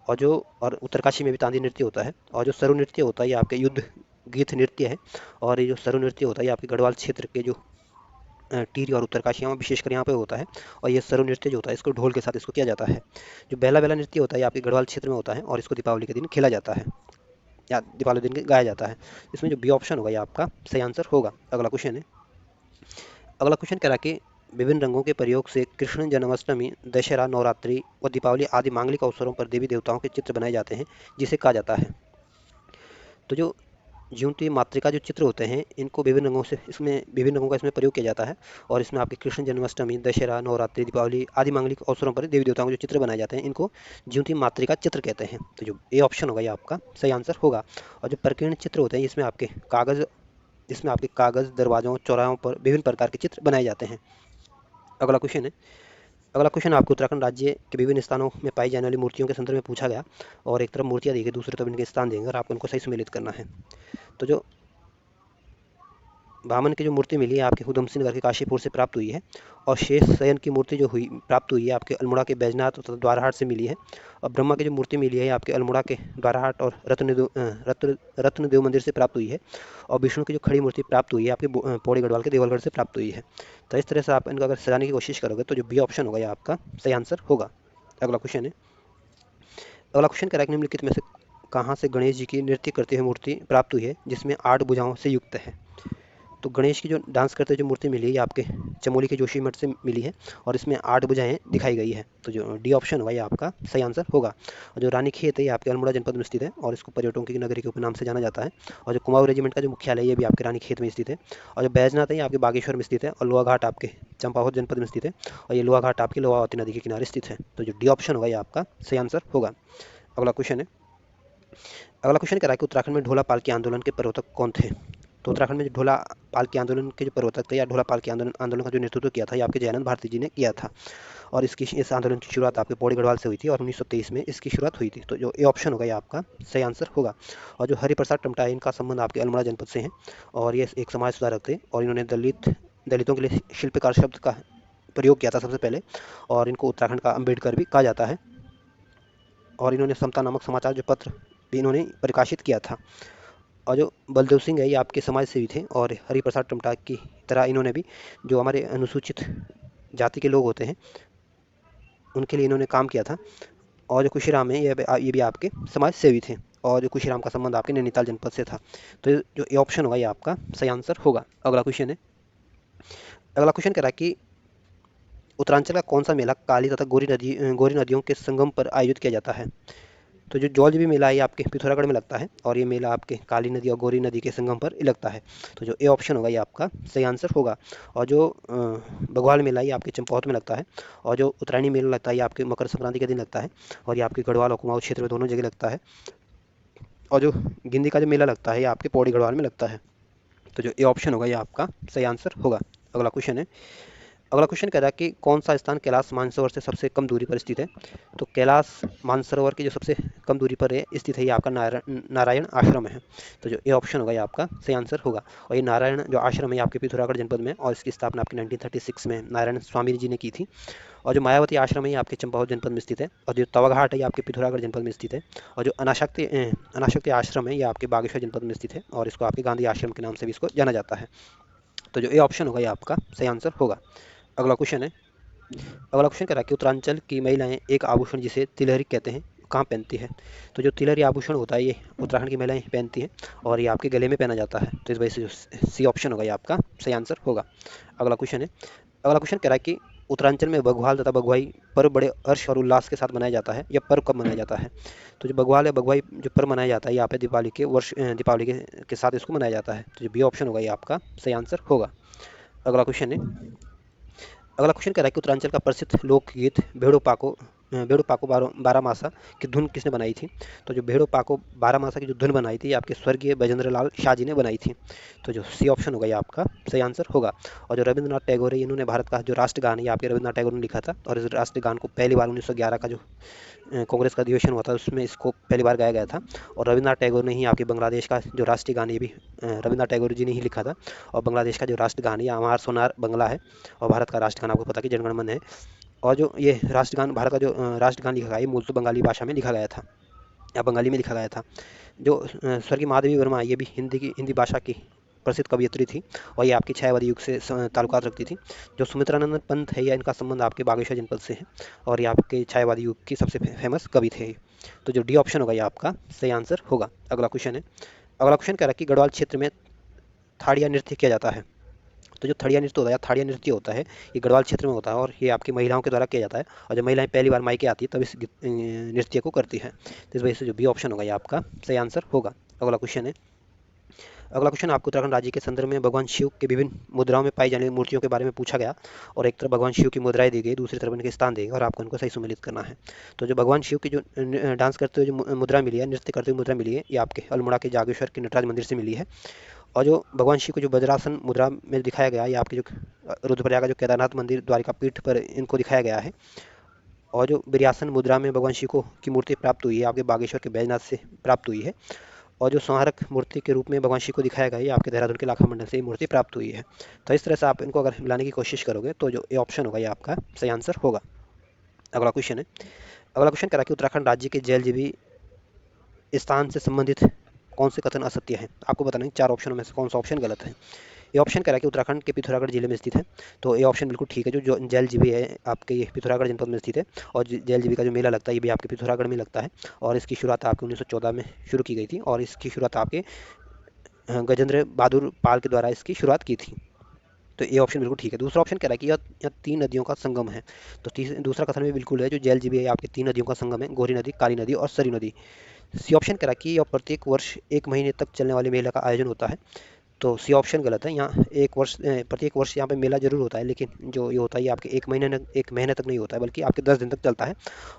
और उत्तरकाशी में भी तांदी नृत्य होता है। और जो सरु नृत्य होता है ये आपके युद्ध गीत नृत्य है। और ये जो सरु नृत्य होता है ये आपके गढ़वाल क्षेत्र के जो टिहरी और उत्तरकाशी में विशेषकर यहाँ पे होता है। और ये सरु नृत्य जो होता है इसको ढोल के साथ इसको किया जाता है। जो बेला बेला नृत्य होता है ये आपके गढ़वाल क्षेत्र में होता है, और इसको दीपावली के दिन खेला जाता है, या दीपावली के दिन गाया जाता है। इसमें जो बी ऑप्शन होगा ये आपका सही आंसर होगा। अगला क्वेश्चन है। अगला क्वेश्चन कह रहा है कि विभिन्न रंगों के प्रयोग से कृष्ण जन्माष्टमी, दशहरा, नवरात्रि और दीपावली आदि मांगलिक अवसरों पर देवी देवताओं के चित्र बनाए जाते हैं, जिसे कहा जाता है। तो जो ज्योति मातृका जो चित्र होते हैं इनको विभिन्न रंगों से इसमें विभिन्न रंगों का इसमें प्रयोग किया जाता है। और इसमें आपके कृष्ण जन्माष्टमी, दशहरा, नवरात्रि, दीपावली आदि मांगलिक अवसरों पर देवी देवताओं के जो चित्र बनाए जाते हैं इनको ज्योति मातृका चित्र कहते हैं। तो जो ए ऑप्शन होगा ये आपका सही आंसर होगा। और जो प्रकीर्ण चित्र होते हैं इसमें आपके कागज, दरवाजों, चौराहों पर विभिन्न प्रकार के चित्र बनाए जाते हैं। अगला क्वेश्चन है। अगला क्वेश्चन आपको उत्तराखंड राज्य के विभिन्न स्थानों में पाई जाने वाली मूर्तियों के संदर्भ में पूछा गया। और एक तरफ मूर्तियां दी गई, दूसरी तरफ इनके स्थान देंगे और आपको इनको सही सम्मिलित करना है। तो जो वामन की जो मूर्ति मिली है आपके उधम सिंह नगर के काशीपुर से प्राप्त हुई है। और शेष शयन की मूर्ति जो प्राप्त हुई है आपके अल्मोड़ा के बैजनाथ तथा द्वाराहाट से मिली है। और ब्रह्मा की जो मूर्ति मिली है आपके अल्मोड़ा के द्वाराहाट और रत्नदेव मंदिर से प्राप्त हुई है। और विष्णु की जो खड़ी मूर्ति प्राप्त हुई है आपके पौड़ी गढ़वाल के देवलगढ़ से प्राप्त हुई है। तो इस तरह से आप इनको अगर सजाने की कोशिश करोगे तो जो बी ऑप्शन होगा ये आपका सही आंसर होगा। अगला क्वेश्चन है। अगला क्वेश्चन कह रहा है कि निम्नलिखित में से कहाँ से गणेश जी की नृत्य करते हुए मूर्ति प्राप्त हुई है जिसमें 8 भुजाओं से युक्त है। तो गणेश की जो डांस करते जो मूर्ति मिली है ये आपके चमोली के जोशी मठ से मिली है, और इसमें 8 भुजाएं दिखाई गई है। तो जो डी ऑप्शन होगा ये आपका सही आंसर होगा। और जो रानी खेत है ये आपके अल्मोड़ा जनपद में स्थित है, और इसको पर्यटकों की नगरी के उपनाम से जाना जाता है। और जो कुमाऊं रेजिमेंट का जो मुख्यालय है ये भी आपके रानी खेत में स्थित है। और जो बैजनाथ है ये आपके बागेश्वर में स्थित है, और लोहा घाट आपके चंपावत जनपद में स्थित है। और ये लोहा घाट आपकी लोहावती नदी के किनारे स्थित है। तो जो डी ऑप्शन होगा ये आपका सही आंसर होगा। अगला क्वेश्चन है। अगला क्वेश्चन कह रहा है कि उत्तराखंड में ढोला पालकी आंदोलन के प्रवर्तक कौन थे। तो उत्तराखंड में जो ढोला पालकी आंदोलन के जो प्रवर्तक थे या ढोला पालकी आंदोलन का जो नेतृत्व किया था ये आपके जयानंद भारती जी ने किया था। और इस आंदोलन की शुरुआत आपके पौड़ी गढ़वाल से हुई थी, और 1923 में इसकी शुरुआत हुई थी। तो जो ए ऑप्शन होगा ये आपका सही आंसर होगा। और जो हरिप्रसाद टमटा है इनका संबंध आपके अल्मोड़ा जनपद से है, और ये एक समाज सुधारक थे, और इन्होंने दलितों के लिए शिल्पकार शब्द का प्रयोग किया था सबसे पहले। और इनको उत्तराखंड का अम्बेडकर भी कहा जाता है। और इन्होंने समता नामक समाचार जो पत्र भी इन्होंने प्रकाशित किया था। और जो बलदेव सिंह है ये आपके समाज सेवी थे, और हरिप्रसाद टमटा की तरह इन्होंने भी जो हमारे अनुसूचित जाति के लोग होते हैं उनके लिए इन्होंने काम किया था। और जो खुशीराम है ये भी आपके समाज सेवी थे, और जो खुशीराम का संबंध आपके नैनीताल जनपद से था। तो जो ये ऑप्शन होगा ये आपका सही आंसर होगा। अगला क्वेश्चन है। अगला क्वेश्चन कह रहा है कि उत्तरांचल का कौन सा मेला काली तथा गोरी नदियों के संगम पर आयोजित किया जाता है। तो जो जौल भी मेला है ये आपके पिथौरागढ़ में लगता है, और ये मेला आपके काली नदी और गोरी नदी के संगम पर लगता है। तो जो ए ऑप्शन होगा ये आपका सही आंसर होगा। और जो बघवाल मेला ये आपके चंपावत में लगता है। और जो उत्तरायणी मेला लगता है ये आपके मकर संक्रांति के दिन लगता है, और ये आपके गढ़वाल और कुमाऊं क्षेत्र में दोनों जगह लगता है। और जो गिंदी का जो मेला लगता है ये आपके पौड़ी गढ़वाल में लगता है। तो जो ए ऑप्शन होगा ये आपका सही आंसर होगा। अगला क्वेश्चन है। अगला क्वेश्चन कह रहा है कि कौन सा स्थान कैलाश मानसरोवर से सबसे कम दूरी पर स्थित है। तो कैलाश मानसरोवर की जो सबसे कम दूरी पर है स्थित है ये आपका नारायण आश्रम है। तो जो ए ऑप्शन होगा ये आपका सही आंसर होगा। और ये नारायण जो आश्रम है ये आपके पिथौरागढ़ जनपद में, और इसकी स्थापना आपकी 1936 में नारायण स्वामी जी ने की थी। और जो मायावती आश्रम है ये आपके चंपावत जनपद में स्थित है। और जो तवाघाट है ये आपके पिथौरागढ़ जनपद में स्थित है। और जो अनाशक्ति आश्रम है ये आपके बागेश्वर जनपद में स्थित है, और इसको आपके गांधी आश्रम के नाम से भी इसको जाना जाता है। तो जो ए ऑप्शन होगा ये आपका सही आंसर होगा। अगला क्वेश्चन है। अगला क्वेश्चन कह रहा है कि उत्तरांचल की महिलाएं एक आभूषण जिसे तिलहरी कहते हैं कहाँ पहनती है? तो जो तिलक या आभूषण होता है ये उत्तराखंड की महिलाएं पहनती हैं और ये आपके गले में पहना जाता है। तो इस वजह से जो सी ऑप्शन होगा ये आपका सही आंसर होगा। अगला क्वेश्चन है। अगला क्वेश्चन कह रहा है कि उत्तरांचल में बघवाल तथा बघवाई पर्व बड़े हर्ष और उल्लास के साथ मनाया जाता है। यह पर्व कब मनाया जाता है? तो जो बघवाल या बघवाई जो पर्व मनाया जाता है यहाँ पे दीपावली के साथ इसको मनाया जाता है। तो जो बी ऑप्शन होगा ये आपका सही आंसर होगा। अगला क्वेश्चन है। अगला क्वेश्चन कह रहा है कि उत्तरांचल का प्रसिद्ध लोकगीत भेड़ो पाको बारह मासा की धुन किसने बनाई थी? तो जो भेड़ो पाको बारह मासा की जो धुन बनाई थी ये आपके स्वर्गीय बजेंद्र लाल शाह जी ने बनाई थी। तो जो सी ऑप्शन होगा ये आपका सही आंसर होगा। और जो रविंद्रनाथ टैगोर है इन्होंने भारत का जो राष्ट्रगान है ये आपके रविंद्रनाथ टैगोर ने लिखा था। और इस राष्ट्रगान को पहली बार 1911 का जो कांग्रेस का अधिवेशन हुआ था उसमें इसको पहली बार गाया गया था। और रविंद्रनाथ टैगोर ने ही आपके बांग्लादेश का जो राष्ट्रीय गान ये भी रविंद्रनाथ टैगोर जी ने ही लिखा था। और बांग्लादेश का जो राष्ट्रगान है हमार सोनार बंगला है। और भारत का राष्ट्रगान आपको पता कि जनगण मन है। और जो ये राष्ट्रगान भारत का जो राष्ट्रगान लिखा गया ये मूल तो बंगाली भाषा में लिखा गया था या बंगाली में लिखा गया था। जो स्वर्गीय महादेवी वर्मा ये भी हिंदी भाषा की प्रसिद्ध कवयित्री थी। और ये आपकी छायावादी युग से ताल्लुकात रखती थी। जो सुमित्रानंद पंत है या इनका संबंध आपके बागेश्वर जनपद से है। और ये आपके छायावादी युग की सबसे फेमस कवि थे। तो जो डी ऑप्शन होगा ये आपका सही आंसर होगा। अगला क्वेश्चन है। अगला क्वेश्चन कह रहा है कि गढ़वाल क्षेत्र में थाड़िया नृत्य किया जाता है। तो जो थड़िया नृत्य होता है या थाड़िया नृत्य होता है ये गढ़वाल क्षेत्र में होता है और ये आपकी महिलाओं के द्वारा किया जाता है। और जब महिलाएं पहली बार मायके आती है तब इस नृत्य को करती है। तो इस वजह से जो बी ऑप्शन होगा ये आपका सही आंसर होगा। अगला क्वेश्चन है। अगला क्वेश्चन आपको उत्तराखंड राज्य के संदर्भ में भगवान शिव के विभिन्न मुद्राओं में पाई जाने वाली मूर्तियों के बारे में पूछा गया। और एक तरफ भगवान शिव की मुद्राएं दी गई दूसरी तरफ इनके स्थान दिए गए और आपको इनको सही सम्मिलित करना है। तो जो भगवान शिव की जो डांस करते हुए जो मुद्रा मिली है नृत्य करते हुए मुद्रा मिली है ये आपके अल्मोड़ा के जागेश्वर के नटराज मंदिर से मिली है। और जो भगवान शिव को जो वज्रासन मुद्रा में दिखाया गया है ये आपके जो रुद्रप्रयाग का जो केदारनाथ मंदिर द्वारिका पीठ पर इनको दिखाया गया है। और जो बिर्यासन मुद्रा में भगवान शिव को की मूर्ति प्राप्त हुई है आपके बागेश्वर के बैजनाथ से प्राप्त हुई है। और जो संहारक मूर्ति के रूप में भगवान शिव को दिखाया गया है ये आपके देहरादून के लाखा मंडल से ये मूर्ति प्राप्त हुई है। तो इस तरह से आप इनको अगर मिलाने की कोशिश करोगे तो जो ए ऑप्शन होगा ये आपका सही आंसर होगा। अगला क्वेश्चन है। अगला क्वेश्चन कह रहा है कि उत्तराखंड राज्य के जेएलजीबी स्थान से संबंधित कौन से कथन असत्य है? आपको बताना है चार ऑप्शनों में से कौन सा ऑप्शन गलत है। ये ऑप्शन कह रहा है कि उत्तराखंड के पिथौरागढ़ जिले में स्थित है। तो ये ऑप्शन बिल्कुल ठीक है। जो जेएलजीबी है आपके ये पिथौरागढ़ जनपद में स्थित है। और जेएलजीबी का जो मेला लगता है ये भी आपके पिथौरागढ़ में लगता है। और इसकी शुरुआत आपके 1914 में शुरू की गई थी और इसकी शुरुआत आपके गजेंद्र बहादुर पाल के द्वारा इसकी शुरुआत की थी। तो ये ऑप्शन बिल्कुल ठीक है। दूसरा ऑप्शन कह रहा है कि यह तीन नदियों का संगम है। तो दूसरा कथन भी बिल्कुल है। जो जेएलजीबी है आपके तीन नदियों का संगम है गोरी नदी काली नदी और सरयू नदी। सी ऑप्शन कह रहा है कि यह प्रत्येक वर्ष एक महीने तक चलने वाले मेले का आयोजन होता है। तो सी ऑप्शन गलत है। यहाँ प्रत्येक वर्ष यहाँ पे मेला जरूर होता है लेकिन जो ये होता है ये आपके एक महीने तक नहीं होता है बल्कि आपके 10 दिन तक चलता है।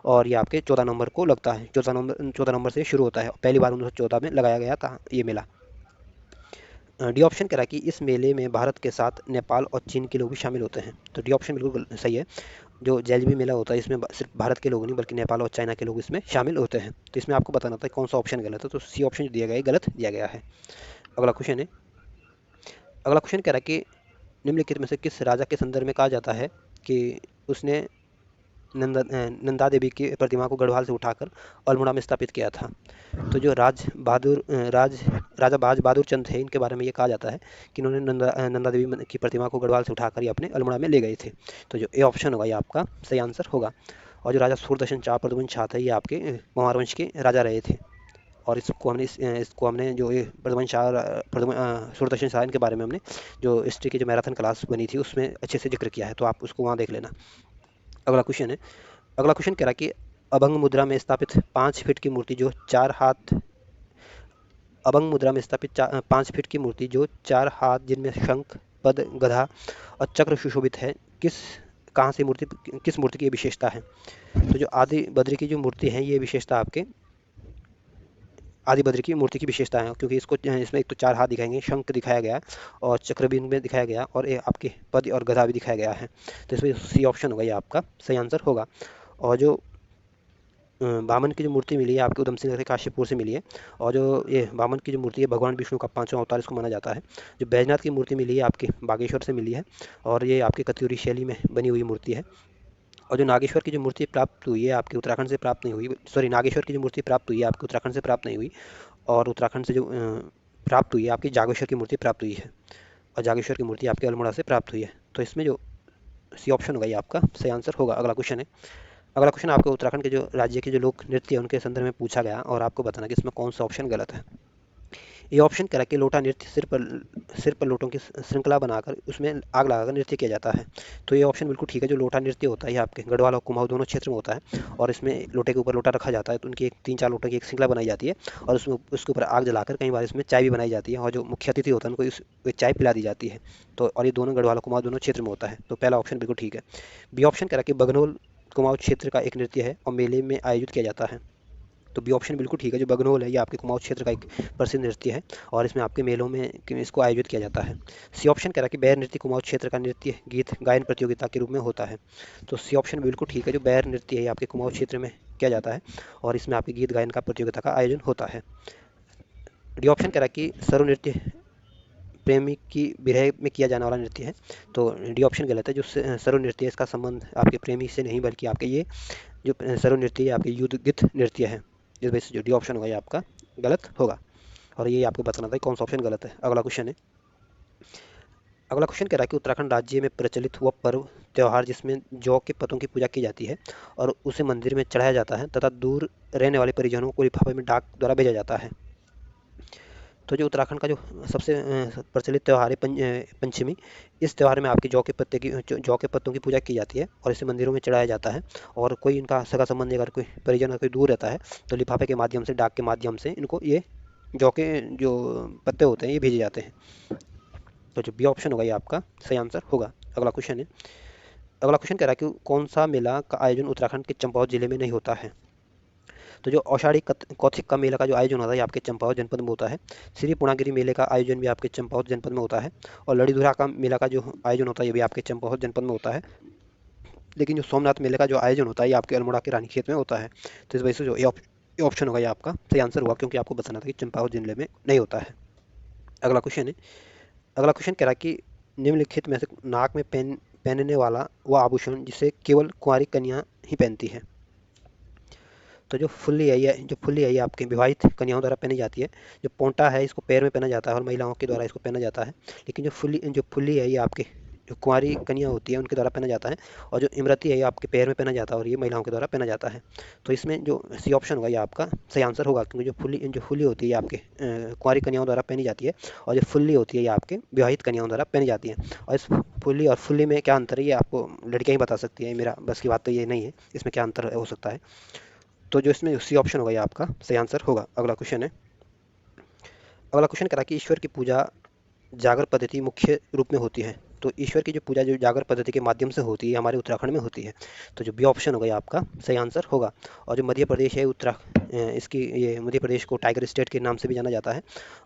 और ये आपके 14 नवंबर को लगता है। 14 नवंबर से शुरू होता है। पहली बार 1914 में लगाया गया था ये मेला। डी ऑप्शन कह रहा है कि इस मेले में भारत के साथ नेपाल और चीन के लोग भी शामिल होते हैं। तो डी ऑप्शन बिल्कुल सही है। जो जेएलबी मेला होता है इसमें सिर्फ भारत के लोग नहीं बल्कि नेपाल और चाइना के लोग इसमें शामिल होते हैं। तो इसमें आपको बताना था कौन सा ऑप्शन गलत है। तो सी ऑप्शन जो दिया गया है गलत दिया गया है। अगला क्वेश्चन है। अगला क्वेश्चन कह रहा है कि निम्नलिखित में से किस राजा के संदर्भ में कहा जाता है कि उसने नंदा देवी की प्रतिमा को गढ़वाल से उठाकर अल्मोड़ा में स्थापित किया था? तो जो राजा बाज बहादुर चंद थे इनके बारे में ये कहा जाता है कि इन्होंने नंदा देवी की प्रतिमा को गढ़वाल से उठाकर ये अपने अल्मोड़ा में ले गए थे। तो जो ए ऑप्शन होगा ये आपका सही आंसर होगा। और जो राजा सूरदर्शन शाह प्रद्युमन शाह थे ये आपके कुमार वंश के राजा रहे थे। और इसको हमने जो ये सूरदर्शन शाह इनके बारे में हमने जो हिस्ट्री की जो मैराथन क्लास बनी थी उसमें अच्छे से जिक्र किया है। तो आप उसको वहाँ देख लेना। अगला क्वेश्चन है। अगला क्वेश्चन कह रहा है कि अभंग मुद्रा में स्थापित 5 फीट की मूर्ति जो 4 हाथ अभंग मुद्रा में स्थापित 5 फीट की मूर्ति जो 4 हाथ जिनमें शंख पद गधा और चक्र सुशोभित है किस मूर्ति की ये विशेषता है? तो जो आदि बद्री की जो मूर्ति है ये विशेषता आपके आदि बद्री की मूर्ति की विशेषता है क्योंकि इसमें एक तो 4 हाथ दिखाएंगे शंख दिखाया गया और चक्र भी इनमें दिखाया गया और ये आपके पद और गधा भी दिखाया गया है। तो इसमें सी ऑप्शन होगा ये आपका सही आंसर होगा। और जो वामन की जो मूर्ति मिली है आपके उधम सिंह नगर काशीपुर से मिली है। और जो ये वामन की जो मूर्ति है भगवान विष्णु का 5वां अवतार इसको माना जाता है। जो बैजनाथ की मूर्ति मिली है आपके बागेश्वर से मिली है। और ये आपकी कत्यूरी शैली में बनी हुई मूर्ति है। और जो नागेश्वर की जो मूर्ति प्राप्त हुई है आपके उत्तराखंड से प्राप्त नहीं हुई सॉरी नागेश्वर की जो मूर्ति प्राप्त हुई है आपके उत्तराखंड से प्राप्त नहीं हुई। और उत्तराखंड से जो प्राप्त हुई है आपकी जागेश्वर की मूर्ति प्राप्त हुई है। और जागेश्वर की मूर्ति आपके अल्मोड़ा से प्राप्त हुई है। तो इसमें जो सी ऑप्शन होगा ये आपका सही आंसर होगा। अगला क्वेश्चन है। अगला क्वेश्चन आपके उत्तराखंड के जो राज्य के जो लोक नृत्य है उनके संदर्भ में पूछा गया और आपको बताना कि इसमें कौन सा ऑप्शन गलत है। ये ऑप्शन कह रहा है कि लोटा नृत्य सिर पर लोटों की श्रृंखला बनाकर उसमें आग लगाकर नृत्य किया जाता है। तो ये ऑप्शन बिल्कुल ठीक है। जो लोटा नृत्य होता है ये आपके गढ़वाल और कुमाऊं दोनों क्षेत्र में होता है और इसमें लोटे के ऊपर लोटा रखा जाता है तो उनकी एक 3-4 लोटों की एक श्रृंखला बनाई जाती है और उसमें उसके ऊपर आग जलाकर कई बार इसमें चाय भी बनाई जाती है और जो मुख्य अतिथि होता है उनको इस चाय पिला दी जाती है। तो और ये दोनों गढ़वाल और कुमाऊं दोनों क्षेत्र में होता है। तो पहला ऑप्शन बिल्कुल ठीक है। बी ऑप्शन कह रहा है कि बगनोल कुमाऊं क्षेत्र का एक नृत्य है और मेले में आयोजित किया जाता है। तो बी ऑप्शन बिल्कुल ठीक है। जो बगनोल है ये आपके कुमाऊं क्षेत्र का एक प्रसिद्ध नृत्य है और इसमें आपके मेलों में इसको आयोजित किया जाता है। सी ऑप्शन कह रहा है कि बैर नृत्य कुमाऊं क्षेत्र का नृत्य गीत गायन प्रतियोगिता के रूप में होता है। तो सी ऑप्शन बिल्कुल ठीक है। जो बैर नृत्य है ये आपके कुमाऊं क्षेत्र में किया जाता है और इसमें आपके गीत गायन का प्रतियोगिता का आयोजन होता है। डी ऑप्शन कह रहा है कि सरु नृत्य प्रेमी की विरह में किया जाने वाला नृत्य है। तो डी ऑप्शन गलत है। जो सरु नृत्य है इसका संबंध आपके प्रेमी से नहीं बल्कि आपके ये जो सरु नृत्य है आपके युद्ध गीत नृत्य है। इस वजह से जो डी ऑप्शन होगा ये आपका गलत होगा और ये आपको बताना था कि कौन सा ऑप्शन गलत है। अगला क्वेश्चन है। अगला क्वेश्चन कह रहा है कि उत्तराखंड राज्य में प्रचलित हुआ पर्व त्योहार जिसमें जौ के पत्तों की पूजा की जाती है और उसे मंदिर में चढ़ाया जाता है तथा दूर रहने वाले परिजनों को लिफाफे में डाक द्वारा भेजा जाता है। तो जो उत्तराखंड का जो सबसे प्रचलित त्यौहार है पंचमी, इस त्यौहार में आपकी जौ के पत्तों की पूजा की जाती है और इसे मंदिरों में चढ़ाया जाता है और कोई इनका सगा संबंधी अगर कोई परिजन अगर कोई दूर रहता है तो लिफाफे के माध्यम से डाक के माध्यम से इनको ये जौ के जो पत्ते होते हैं ये भेजे जाते हैं। तो जो बी ऑप्शन होगा ये आपका सही आंसर होगा। अगला क्वेश्चन है। अगला क्वेश्चन कह रहा है कि कौन सा मेला का आयोजन उत्तराखंड के चंपावत जिले में नहीं होता है। तो जो औषाढ़ी कौथिग का मेला का जो आयोजन होता है ये आपके चंपावत जनपद में होता है। श्री पूर्णागिरि मेले का आयोजन भी आपके चंपावत जनपद में होता है और लड़ीधुरा का मेला का जो आयोजन होता है ये भी आपके चंपावत जनपद में होता है। लेकिन जो सोमनाथ मेले का जो आयोजन होता है ये आपके अल्मोड़ा के रानीखेत में होता है। तो इस वजह से जो ये ऑप्शन होगा ये आपका सही आंसर हुआ क्योंकि आपको बताना था कि चंपावत जिले में नहीं होता है। अगला क्वेश्चन है। अगला क्वेश्चन कह रहा है कि निम्नलिखित में से नाक में पहनने वाला वह आभूषण जिसे केवल कुंवारी कन्या ही पहनती है। तो जो फुल्ली है ये आपके विवाहित कन्याओं द्वारा पहनी जाती है। जो पोंटा है इसको पैर में पहना जाता है और महिलाओं के द्वारा इसको पहना जाता है। लेकिन जो फुल्ली है ये आपके जो कुंवारी कन्या होती है उनके द्वारा पहना जाता है और जो इमरती है ये आपके पैर में पहना जाता है और ये महिलाओं के द्वारा पहना जाता है। तो इसमें जो सी ऑप्शन होगा ये आपका सही आंसर होगा क्योंकि जो फुल्ली होती है ये आपके कुंवारी कन्याओं द्वारा पहनी जाती है और जो फुल्ली होती है ये आपके विवाहित कन्याओं द्वारा पहनी जाती है। और इस फुल्ली और फुल्ली में क्या अंतर है ये आपको लड़कियां ही बता सकती है। मेरा बस की बात तो ये नहीं है इसमें क्या अंतर हो सकता है। तो जो इसमें सी ऑप्शन होगा ये आपका सही आंसर होगा। अगला क्वेश्चन है। अगला क्वेश्चन करा कि ईश्वर की पूजा जागर पद्धति मुख्य रूप में होती है। तो ईश्वर की जो पूजा जो जागर पद्धति के माध्यम से होती है हमारे उत्तराखंड में होती है। तो जो बी ऑप्शन होगा ये आपका सही आंसर होगा। और जो मध्य प्रदेश है इसकी ये मध्य प्रदेश को टाइगर स्टेट के नाम से भी जाना जाता है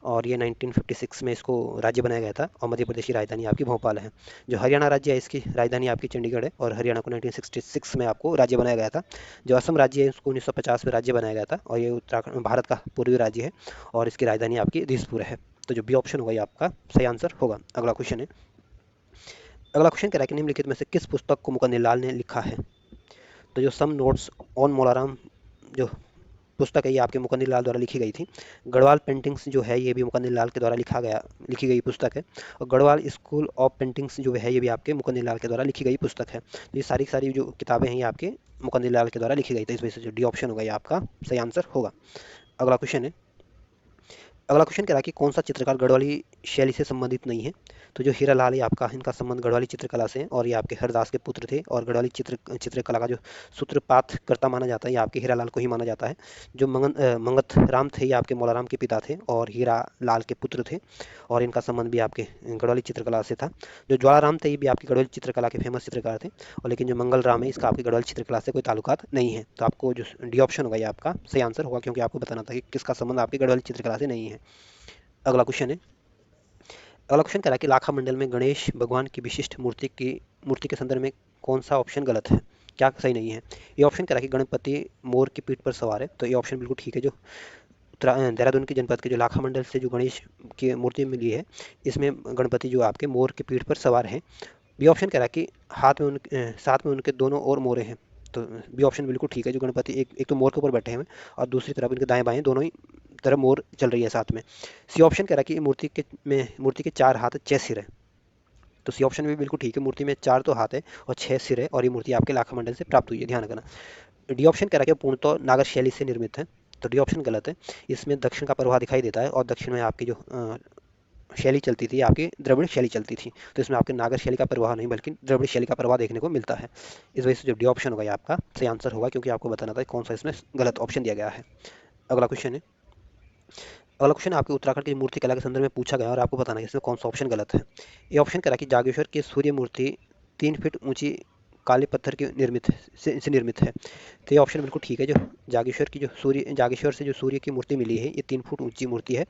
और ये 1956 में इसको राज्य बनाया गया था और मध्य प्रदेश की राजधानी आपकी भोपाल है। जो हरियाणा राज्य है इसकी राजधानी आपकी चंडीगढ़ है और हरियाणा को 1966 में आपको राज्य बनाया गया था। जो असम राज्य है उसको 1950 में राज्य बनाया गया था और ये उत्तराखंड भारत का पूर्वी राज्य है और इसकी राजधानी आपकी दिसपुर है। तो जो बी ऑप्शन होगा ये आपका सही आंसर होगा। अगला क्वेश्चन है। अगला क्वेश्चन कह रहा है कि निम्नलिखित में से किस पुस्तक को मुकद्दर लाल ने लिखा है। तो जो सम नोट्स ऑन मोलाराम जो पुस्तक है ये आपके मुकद्दर लाल द्वारा लिखी गई थी। गढ़वाल पेंटिंग्स जो है ये भी मुकद्दर लाल के द्वारा लिखी गई पुस्तक है और गढ़वाल स्कूल ऑफ पेंटिंग्स जो है ये भी आपके मुकद्दर लाल के द्वारा लिखी गई पुस्तक है। तो ये सारी सारी जो किताबें हैं ये आपके मुकद्दर लाल के द्वारा लिखी गई थी। इस वजह से जो डी ऑप्शन होगा ये आपका सही आंसर होगा। अगला क्वेश्चन है। अगला क्वेश्चन कह रहा है कि कौन सा चित्रकार गढ़वाली शैली से संबंधित नहीं है। तो जो हीरा लाल है आपका इनका संबंध गढ़वाली चित्रकला से है और ये आपके हरदास के पुत्र थे और गढ़वाली चित्रकला का जो सूत्रपात कर्ता माना जाता है ये आपके हीरा लाल को ही माना जाता है। जो मंगत राम थे ये आपके मौलाराम के पिता थे और हीरा लाल के पुत्र थे और इनका संबंध भी आपके गढ़वाली चित्रकला से था। जो ज्वालाराम थे ये भी आपकी गढ़वाली चित्रकला के फेमस चित्रकार थे और लेकिन जो मंगल राम है इसका आपकी गढ़वाली चित्रकला से कोई ताल्लुकात नहीं है। तो आपको जो डी ऑप्शन होगा ये आपका सही आंसर होगा क्योंकि आपको बताना था कि किसका संबंध आपकी गढ़वाली चित्रकला से नहीं है। अगला क्वेश्चन है। अगला क्वेश्चन कह रहा है कि लाखा मंडल में गणेश भगवान की विशिष्ट मूर्ति के संदर्भ में कौन सा ऑप्शन गलत है, क्या सही नहीं है। ये ऑप्शन कह रहा है कि गणपति मोर की पीठ पर सवार है। तो ये ऑप्शन बिल्कुल ठीक है। जो देहरादून के जनपद के जो लाखा मंडल से जो गणेश की मूर्ति मिली है इसमें गणपति जो आपके मोर की पीठ पर सवार हैं। बी ऑप्शन कह रहा है कि साथ में उनके दोनों और मोरे हैं। तो बी ऑप्शन बिल्कुल ठीक है। जो गणपति एक तो मोर के ऊपर बैठे हैं और दूसरी तरफ इनके दाएं बाएं दोनों ही तरफ मोर चल रही है साथ में। सी ऑप्शन कह रहा है कि मूर्ति के 4 हाथ 6 सिर है। तो सी ऑप्शन भी बिल्कुल ठीक है। मूर्ति में 4 तो हाथ है और 6 सिर है और ये मूर्ति आपके लाखा मंडल से प्राप्त हुई है, ध्यान रखना। डी ऑप्शन कह रहा है कि पूर्णतः नागर शैली से निर्मित है, तो डी ऑप्शन गलत है। इसमें दक्षिण का प्रवाह दिखाई देता है और दक्षिण में आपकी जो शैली चलती थी, आपकी द्रविड़ शैली चलती थी, तो इसमें आपके नागर शैली का प्रवाह नहीं बल्कि द्रविड़ शैली का प्रवाह देखने को मिलता है। इस वजह से जो डी ऑप्शन होगा ये आपका सही आंसर होगा, क्योंकि आपको बताना था कौन सा इसमें गलत ऑप्शन दिया गया है। अगला क्वेश्चन है, अगला क्वेश्चन आपके उत्तराखंड की मूर्ति कला के संदर्भ में पूछा गया और आपको बताना है इसमें कौन सा ऑप्शन गलत है। ये ऑप्शन करा कि जागेश्वर की सूर्य मूर्ति 3 फीट ऊंची काले पत्थर की निर्मित है, तो ये ऑप्शन बिल्कुल ठीक है। जो जागेश्वर से जो सूर्य की मूर्ति मिली है, ये 3 फुट ऊंची मूर्ति है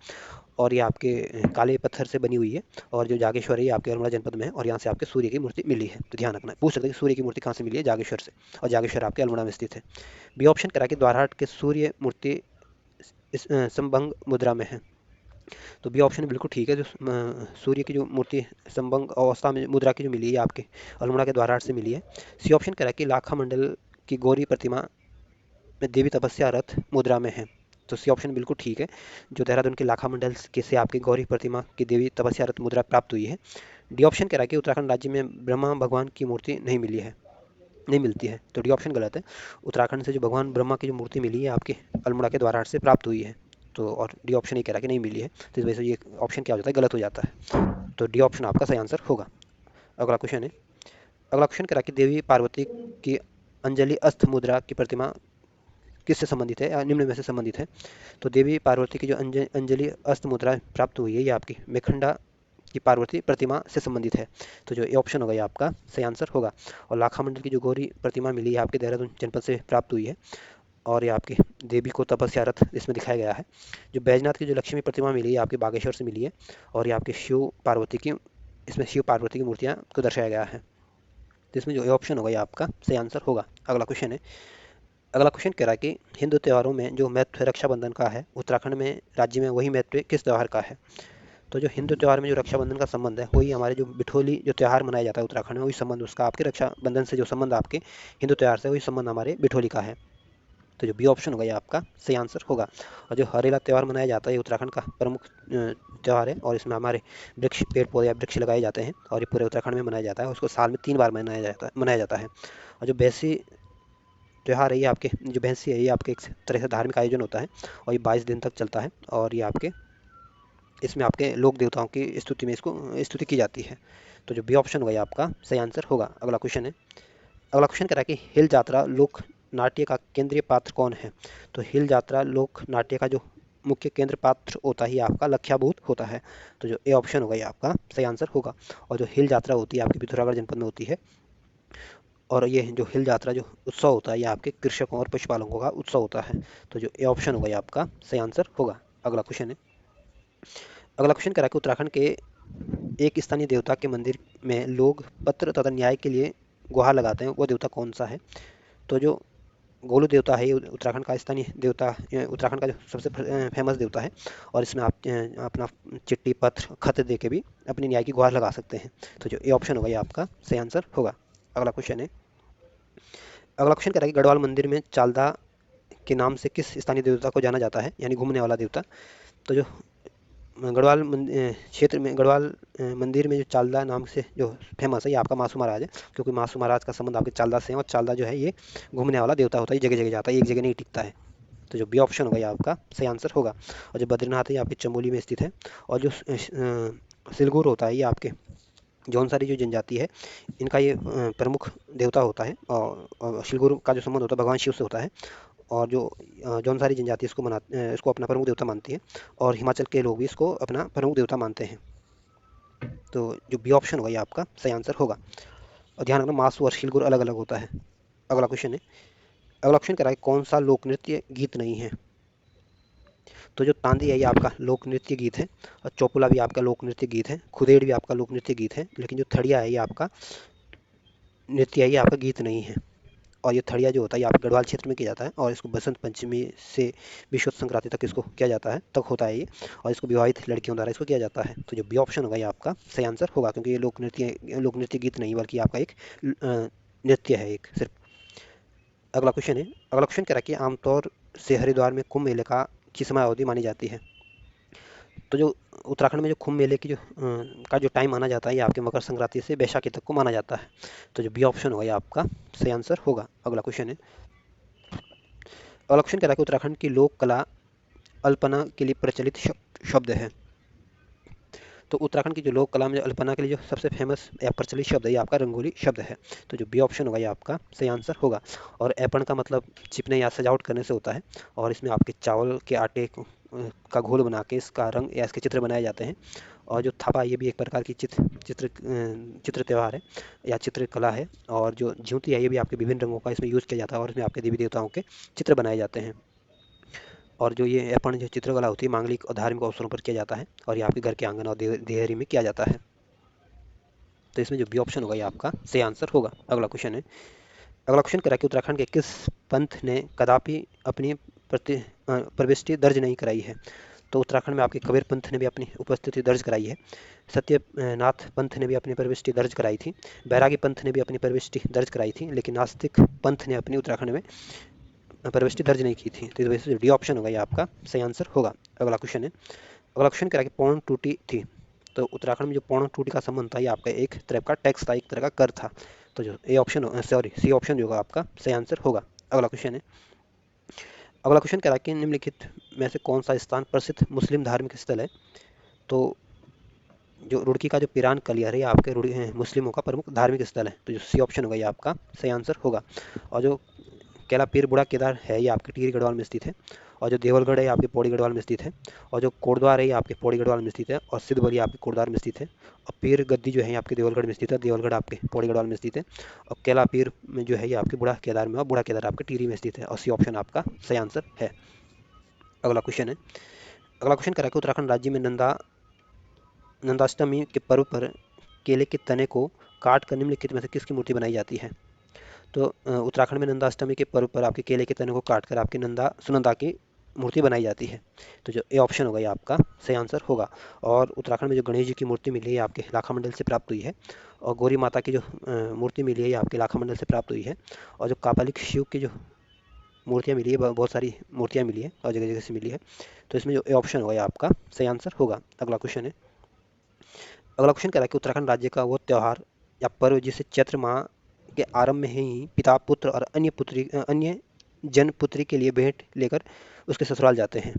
और ये आपके काले पत्थर से बनी हुई है। और जो जागेश्वर है ये आपके अल्मोड़ा जनपद में है और यहाँ से आपके सूर्य की मूर्ति मिली है। तो ध्यान रखना, पूछ सकते हैं कि सूर्य की मूर्ति कहाँ से मिली है, जागेश्वर से, और जागेश्वर आपके अल्मोड़ा में स्थित है। बी ऑप्शन करा कि द्वारहाट के सूर्य मूर्ति समभंग मुद्रा में है, तो बी ऑप्शन बिल्कुल ठीक है। जो सूर्य की जो मूर्ति समभंग अवस्था में मुद्रा की जो मिली है आपके अल्मोड़ा के द्वारहाट से मिली है। सी ऑप्शन करा कि लाखा मंडल की गौरी प्रतिमा में देवी तपस्या रथ मुद्रा में है, तो सी ऑप्शन बिल्कुल ठीक है। जो देहरादून के लाखा मंडल के से आपकी गौरी प्रतिमा की देवी तपस्या रथ मुद्रा प्राप्त हुई है। डी ऑप्शन कह रहा है कि उत्तराखंड राज्य में ब्रह्मा भगवान की मूर्ति नहीं मिलती है, तो डी ऑप्शन गलत है। उत्तराखंड से जो भगवान ब्रह्मा की जो मूर्ति मिली है आपके अल्मोड़ा के द्वारहाट से प्राप्त हुई है, तो और डी ऑप्शन ही कह रहा है कि नहीं मिली है, तो इस वजह से ये ऑप्शन क्या हो जाता है, गलत हो जाता है। तो डी ऑप्शन आपका सही आंसर होगा। अगला क्वेश्चन है, अगला क्वेश्चन कह रहा है कि देवी पार्वती की अंजलि अस्त मुद्रा की प्रतिमा किससे संबंधित है या निम्न में से संबंधित है। तो देवी पार्वती की जो अंजलि अस्त मुद्रा प्राप्त हुई है ये आपकी मेखंडा की पार्वती प्रतिमा से संबंधित है, तो जो ये ऑप्शन होगा ये आपका सही आंसर होगा। और लाखा मंडल की जो गौरी प्रतिमा मिली है आपके देहरादून जनपद से प्राप्त हुई है और ये आपकी देवी को तपस्या रथ इसमें दिखाया गया है। जो बैजनाथ की जो लक्ष्मी प्रतिमा मिली है आपके बागेश्वर से मिली है और ये आपके शिव पार्वती की मूर्तियाँ को दर्शाया गया है, तो इसमें जो ये ऑप्शन होगा ये आपका सही आंसर होगा। अगला क्वेश्चन है, अगला क्वेश्चन कह रहा है कि हिंदू त्योहारों में जो महत्व रक्षाबंधन का है उत्तराखंड में राज्य में वही महत्व किस त्यौहार का है। तो जो हिंदू त्यौहार में जो रक्षाबंधन का संबंध है वही हमारे जो बिठोली जो त्यौहार मनाया जाता है उत्तराखंड में, वही संबंध उसका आपके रक्षाबंधन से जो संबंध आपके हिंदू त्यौहार से वही संबंध हमारे बिठोली का है, तो जो बी ऑप्शन होगा ये आपका सही आंसर होगा। और जो हरेला त्यौहार मनाया जाता है ये उत्तराखंड का प्रमुख त्यौहार है और इसमें हमारे वृक्ष पेड़ पौधे या वृक्ष लगाए जाते हैं और ये पूरे उत्तराखंड में मनाया जाता है, उसको साल में 3 बार मनाया जाता है। और जो बैसी त्यौहार है ये आपके जो भैंसी है ये आपके एक तरह से धार्मिक आयोजन होता है और ये 22 दिन तक चलता है और ये आपके इसमें आपके लोक देवताओं की स्तुति में इसको स्तुति की जाती है, तो जो बी ऑप्शन होगा ये आपका सही आंसर होगा। अगला क्वेश्चन है, अगला क्वेश्चन कह रहा है कि हिल जात्रा लोक नाट्य का केंद्रीय पात्र कौन है। तो हिल जात्रा लोक नाट्य का जो मुख्य केंद्र पात्र होता है ये आपका लख्याभूत होता है, तो जो ए ऑप्शन होगा ये आपका सही आंसर होगा। और जो हिल यात्रा होती है आपकी पिथौरागढ़ जनपद में होती है और ये जो हिल यात्रा जो उत्सव होता है ये आपके कृषकों और पशुपालकों का उत्सव होता है, तो जो ए ऑप्शन होगा ये आपका सही आंसर होगा। अगला क्वेश्चन है, अगला क्वेश्चन करा कि उत्तराखंड के एक स्थानीय देवता के मंदिर में लोग पत्र तथा न्याय के लिए गुहार लगाते हैं, वो देवता कौन सा है। तो जो गोलू देवता है ये उत्तराखंड का स्थानीय देवता, उत्तराखंड का जो सबसे फेमस देवता है और इसमें आप अपना चिट्ठी पत्र खत दे के भी अपनी न्याय की गुहार लगा सकते हैं, तो जो ए ऑप्शन होगा ये आपका सही आंसर होगा। अगला क्वेश्चन है, अगला क्वेश्चन कह रहा है कि गढ़वाल मंदिर में चालदा के नाम से किस स्थानीय देवता को जाना जाता है, यानी घूमने वाला देवता। तो जो क्षेत्र में गढ़वाल मंदिर में जो चालदा नाम से जो फेमस है ये आपका मासू महाराज है, क्योंकि मासू महाराज का संबंध आपके चालदा से है और चालदा जो है ये घूमने वाला देवता होता है, जगह जगह जाता है, एक जगह नहीं टिकता है, तो जो बी ऑप्शन होगा ये आपका सही आंसर होगा। और जो बद्रीनाथ है ये आपके चमोली में स्थित है और जो सिलगुर होता है ये आपके जौनसारी जो जनजाति है इनका ये प्रमुख देवता होता है और सिलगुर का जो संबंध होता है भगवान शिव से होता है और जो जौनसारी जनजाति इसको अपना प्रमुख देवता मानती है और हिमाचल के लोग भी इसको अपना प्रमुख देवता मानते हैं, तो जो बी ऑप्शन होगा ये आपका सही आंसर होगा। और ध्यान रखना मासू और शिलगुर अलग अलग होता है। अगला क्वेश्चन है, अगला क्वेश्चन कह रहा है कौन सा लोक नृत्य गीत नहीं है। तो जो तांदी है ये आपका लोक नृत्य गीत है और चौपुला भी आपका लोक नृत्य गीत है, खुदेड़ भी आपका लोक नृत्य गीत है, लेकिन जो थड़िया है ये आपका नृत्य है ये आपका गीत नहीं है। और ये थड़िया जो होता है ये आपके गढ़वाल क्षेत्र में किया जाता है और इसको बसंत पंचमी से विश्व संक्रांति तक इसको किया जाता है तक होता है ये, और इसको विवाहित लड़कियों द्वारा इसको किया जाता है, तो जो बी ऑप्शन होगा ये आपका सही आंसर होगा, क्योंकि ये लोक नृत्य गीत नहीं बल्कि आपका एक नृत्य है एक सिर्फ। अगला क्वेश्चन है, अगला क्वेश्चन कह रहा है कि आमतौर से हरिद्वार में कुंभ मेले का की समय अवधि मानी जाती है। तो जो उत्तराखंड में जो कुंभ मेले की का जो टाइम माना जाता है ये आपके मकर संक्रांति से बैसाखी तक को माना जाता है। तो जो बी ऑप्शन होगा ये आपका सही आंसर होगा। अगला क्वेश्चन है, अगला क्वेश्चन कह रहा है कि उत्तराखंड की लोक कला अल्पना के लिए प्रचलित शब्द है। तो उत्तराखंड की जो लोक कला में अल्पना के लिए जो सबसे फेमस या प्रचलित शब्द है ये आपका रंगोली शब्द है। तो जो बी ऑप्शन होगा ये आपका सही आंसर होगा। और ऐपण का मतलब चिपने या सजावट करने से होता है, और इसमें आपके चावल के आटे का घोल बना के इसका रंग या इसके चित्र बनाए जाते हैं। और जो थापा ये भी एक प्रकार की चित्र त्यौहार है या चित्रकला है। और जो ज्योति है ये भी आपके विभिन्न रंगों का इसमें यूज़ किया जाता है, और इसमें आपके देवी देवताओं के चित्र बनाए जाते हैं। और जो ये अर्पण जो चित्रकला होती है मांगलिक और धार्मिक अवसरों पर किया जाता है, और ये आपके घर के आंगन और देहरी में किया जाता है। तो इसमें जो बी ऑप्शन होगा ये आपका सही आंसर होगा। अगला क्वेश्चन है, अगला क्वेश्चन करा कि उत्तराखंड के किस पंथ ने कदापि अपनी प्रविष्टि दर्ज नहीं कराई है। तो उत्तराखंड में आपके कबीर पंथ ने भी अपनी उपस्थिति दर्ज कराई है। सत्यनाथ पंथ ने भी अपनी प्रविष्टि दर्ज कराई थी। बैरागी पंथ ने भी अपनी प्रविष्टि दर्ज कराई थी, लेकिन नास्तिक पंथ ने अपनी उत्तराखंड में प्रविष्टि दर्ज नहीं की थी। तो इस वजह से डी ऑप्शन होगा ये आपका सही आंसर होगा। अगला क्वेश्चन है, अगला क्वेश्चन कह रहा है कि पौन टूटी थी। तो उत्तराखंड में जो पौन टूटी का संबंध था ये आपका एक तरह का टैक्स था, एक तरह का कर था। तो जो A option sorry C option जो होगा आपका सही आंसर होगा। अगला क्वेश्चन है, अगला क्वेश्चन कह रहा है कि निम्नलिखित में से कौन सा स्थान प्रसिद्ध मुस्लिम धार्मिक स्थल है। तो जो रुड़की का जो पिरान कलियर है ये आपके मुस्लिमों का प्रमुख धार्मिक स्थल है। तो जो सी ऑप्शन होगा ये आपका सही आंसर होगा। और जो कैला पीर बुढ़ा केदार है ये आपके टिहरी गढ़वाल में स्थित है। और जो देवलगढ़ है आपके पौड़ी गढ़वाल में स्थित है। और जो कोटद्वार है ये आपके पौड़ी गढ़वाल में स्थित है। और सिद्धबली आपके कोटद्वार में स्थित है। और पीर गद्दी जो है आपके देवलगढ़ में स्थित है, देवलगढ़ आपके पौड़ी गढ़वाल में स्थित है। और कैला पीर में जो है ये आपके बुढ़ा केदार में, और बुढ़ा केदार आपके टिहरी में स्थित है। और सी ऑप्शन आपका सही आंसर है। अगला क्वेश्चन है, अगला क्वेश्चन करा कि उत्तराखंड राज्य में नंदाष्टमी के पर्व पर केले के तने को काट कर निम्नलिखित में से किसकी मूर्ति बनाई जाती है। तो उत्तराखंड में नंदाष्टमी के पर्व पर आपके केले के तने को काटकर आपके सुनंदा की मूर्ति बनाई जाती है। तो जो ए ऑप्शन होगा ये आपका सही आंसर होगा। और उत्तराखंड में जो गणेश जी की मूर्ति मिली है आपके लाखा मंडल से प्राप्त हुई है। और गौरी माता की जो मूर्ति मिली है ये आपके लाखा मंडल से प्राप्त हुई है। और जो कापालिक शिव की जो मूर्तियाँ मिली है, बहुत सारी मूर्तियाँ मिली है और जगह जगह से मिली है। तो इसमें जो ए ऑप्शन होगा ये आपका सही आंसर होगा। अगला क्वेश्चन है, अगला क्वेश्चन कह रहा है कि उत्तराखंड राज्य का वो त्यौहार या पर्व जिसे चैत्र माह के आरंभ में ही पिता पुत्र और अन्य जन पुत्री के लिए भेंट लेकर उसके ससुराल जाते हैं।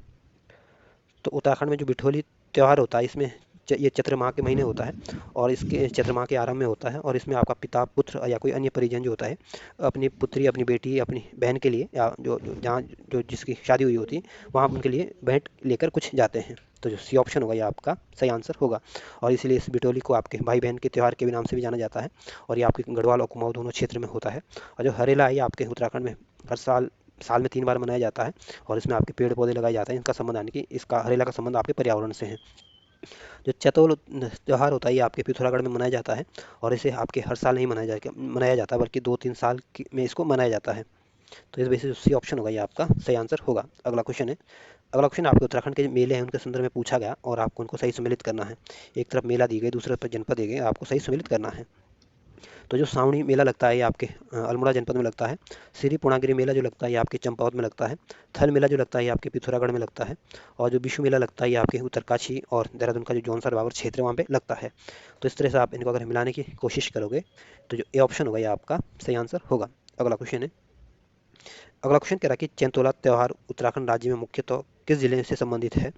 तो उत्तराखंड में जो बिठोली त्यौहार होता है इसमें ये चैत्र माह के महीने होता है, और इसके चैत्र माह के आरंभ में होता है। और इसमें आपका पिता पुत्र या कोई अन्य परिजन जो होता है अपनी पुत्री, अपनी बेटी, अपनी बहन के लिए, या जहाँ जो जिसकी शादी हुई होती है वहाँ उनके लिए भेंट लेकर कुछ जाते हैं। तो जो सी ऑप्शन होगा ये आपका सही आंसर होगा। और इसीलिए इस बिटोली को आपके भाई बहन के त्यौहार के भी नाम से भी जाना जाता है। और ये आपके गढ़वाल और कुमाऊं दोनों क्षेत्र में होता है। और जो हरेला है ये आपके उत्तराखंड में हर साल में 3 बार मनाया जाता है। और इसमें आपके पेड़ पौधे लगाए जाते हैं, इनका संबंध यानी कि इसका हरेला का संबंध आपके पर्यावरण से है। जो चैतोल त्यौहार होता है ये आपके पिथौरागढ़ में मनाया जाता है। और इसे आपके हर साल नहीं मनाया जाता, बल्कि 2-3 साल में इसको मनाया जाता है। तो इस वजह से सी ऑप्शन होगा ये आपका सही आंसर होगा। अगला क्वेश्चन है, अगला क्वेश्चन आपके उत्तराखंड के जो मेले हैं उनके संदर्भ में पूछा गया, और आपको उनको सही सम्मिलित करना है। एक तरफ मेला दी गई, दूसरे तरफ जनपद दी गई, आपको सही सम्मिलित करना है। तो जो सावणी मेला लगता है ये आपके अल्मोड़ा जनपद में लगता है। श्री पूर्णागिरि मेला जो लगता है ये आपके चंपावत में लगता है। थल मेला जो लगता है ये आपके पिथौरागढ़ में लगता है। और जो विश्व मेला लगता है ये आपके उत्तरकाशी और देहरादून का जो जौनसर बाबर क्षेत्र है वहाँ पे लगता है। तो इस तरह से आप इनको अगर मिलाने की कोशिश करोगे तो जो ए ऑप्शन होगा ये आपका सही आंसर होगा। अगला क्वेश्चन है, अगला क्वेश्चन कह रहा है कि चैंतोला त्यौहार उत्तराखंड राज्य में मुख्यतः किस जिले से संबंधित है।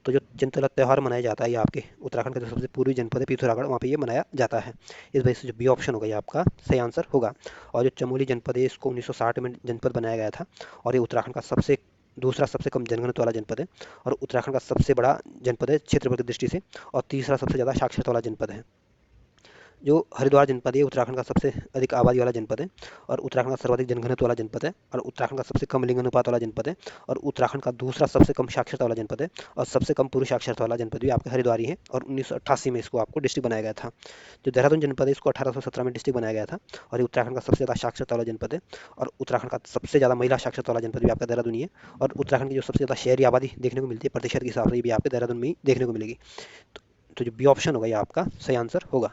तो जो चैंतोला त्यौहार मनाया जाता है ये आपके उत्तराखंड का जो सबसे पूर्वी जनपद है पिथौरागढ़, वहाँ पे ये मनाया जाता है। इस वजह से जो बी ऑप्शन होगा ये आपका सही आंसर होगा। और जो चमोली जनपद है इसको 1960 में जनपद बनाया गया था। और ये उत्तराखंड का दूसरा सबसे कम जनघनत्व वाला जनपद है। और उत्तराखंड का सबसे बड़ा जनपद है क्षेत्रफल की दृष्टि से। और तीसरा सबसे ज़्यादा साक्षरता वाला जनपद है। जो हरिद्वार जनपद है उत्तराखंड का सबसे अधिक आबादी वाला जनपद है। और उत्तराखंड का सर्वाधिक जनघनत्व वाला जनपद है। और उत्तराखंड का सबसे कम लिंग अनुपात वाला जनपद है। और उत्तराखंड का दूसरा सबसे कम साक्षरता वाला जनपद है। और सबसे कम पुरुष साक्षरता वाला जनपद भी आपका हरिद्वार ही है। और 1988 में इसको आपको डिस्ट्रिक्ट बनाया गया था। जो देहरादून जनपद है इसको 1817 में डिस्ट्रिक्ट बनाया गया था। और ये उत्तराखंड का सबसे ज़्यादा साक्षरता वाला जनपद है। और उत्तराखंड का सबसे ज़्यादा महिला साक्षरता वाला जनपद भी आपका देहरादून ही है। और उत्तराखंड की जो सबसे ज़्यादा शहरी आबादी देखने को मिलती है प्रतिशत के हिसाब से, ये भी आपके देहरादून में ही देखने को मिलेगी। तो जो बी ऑप्शन होगा ये आपका सही आंसर होगा।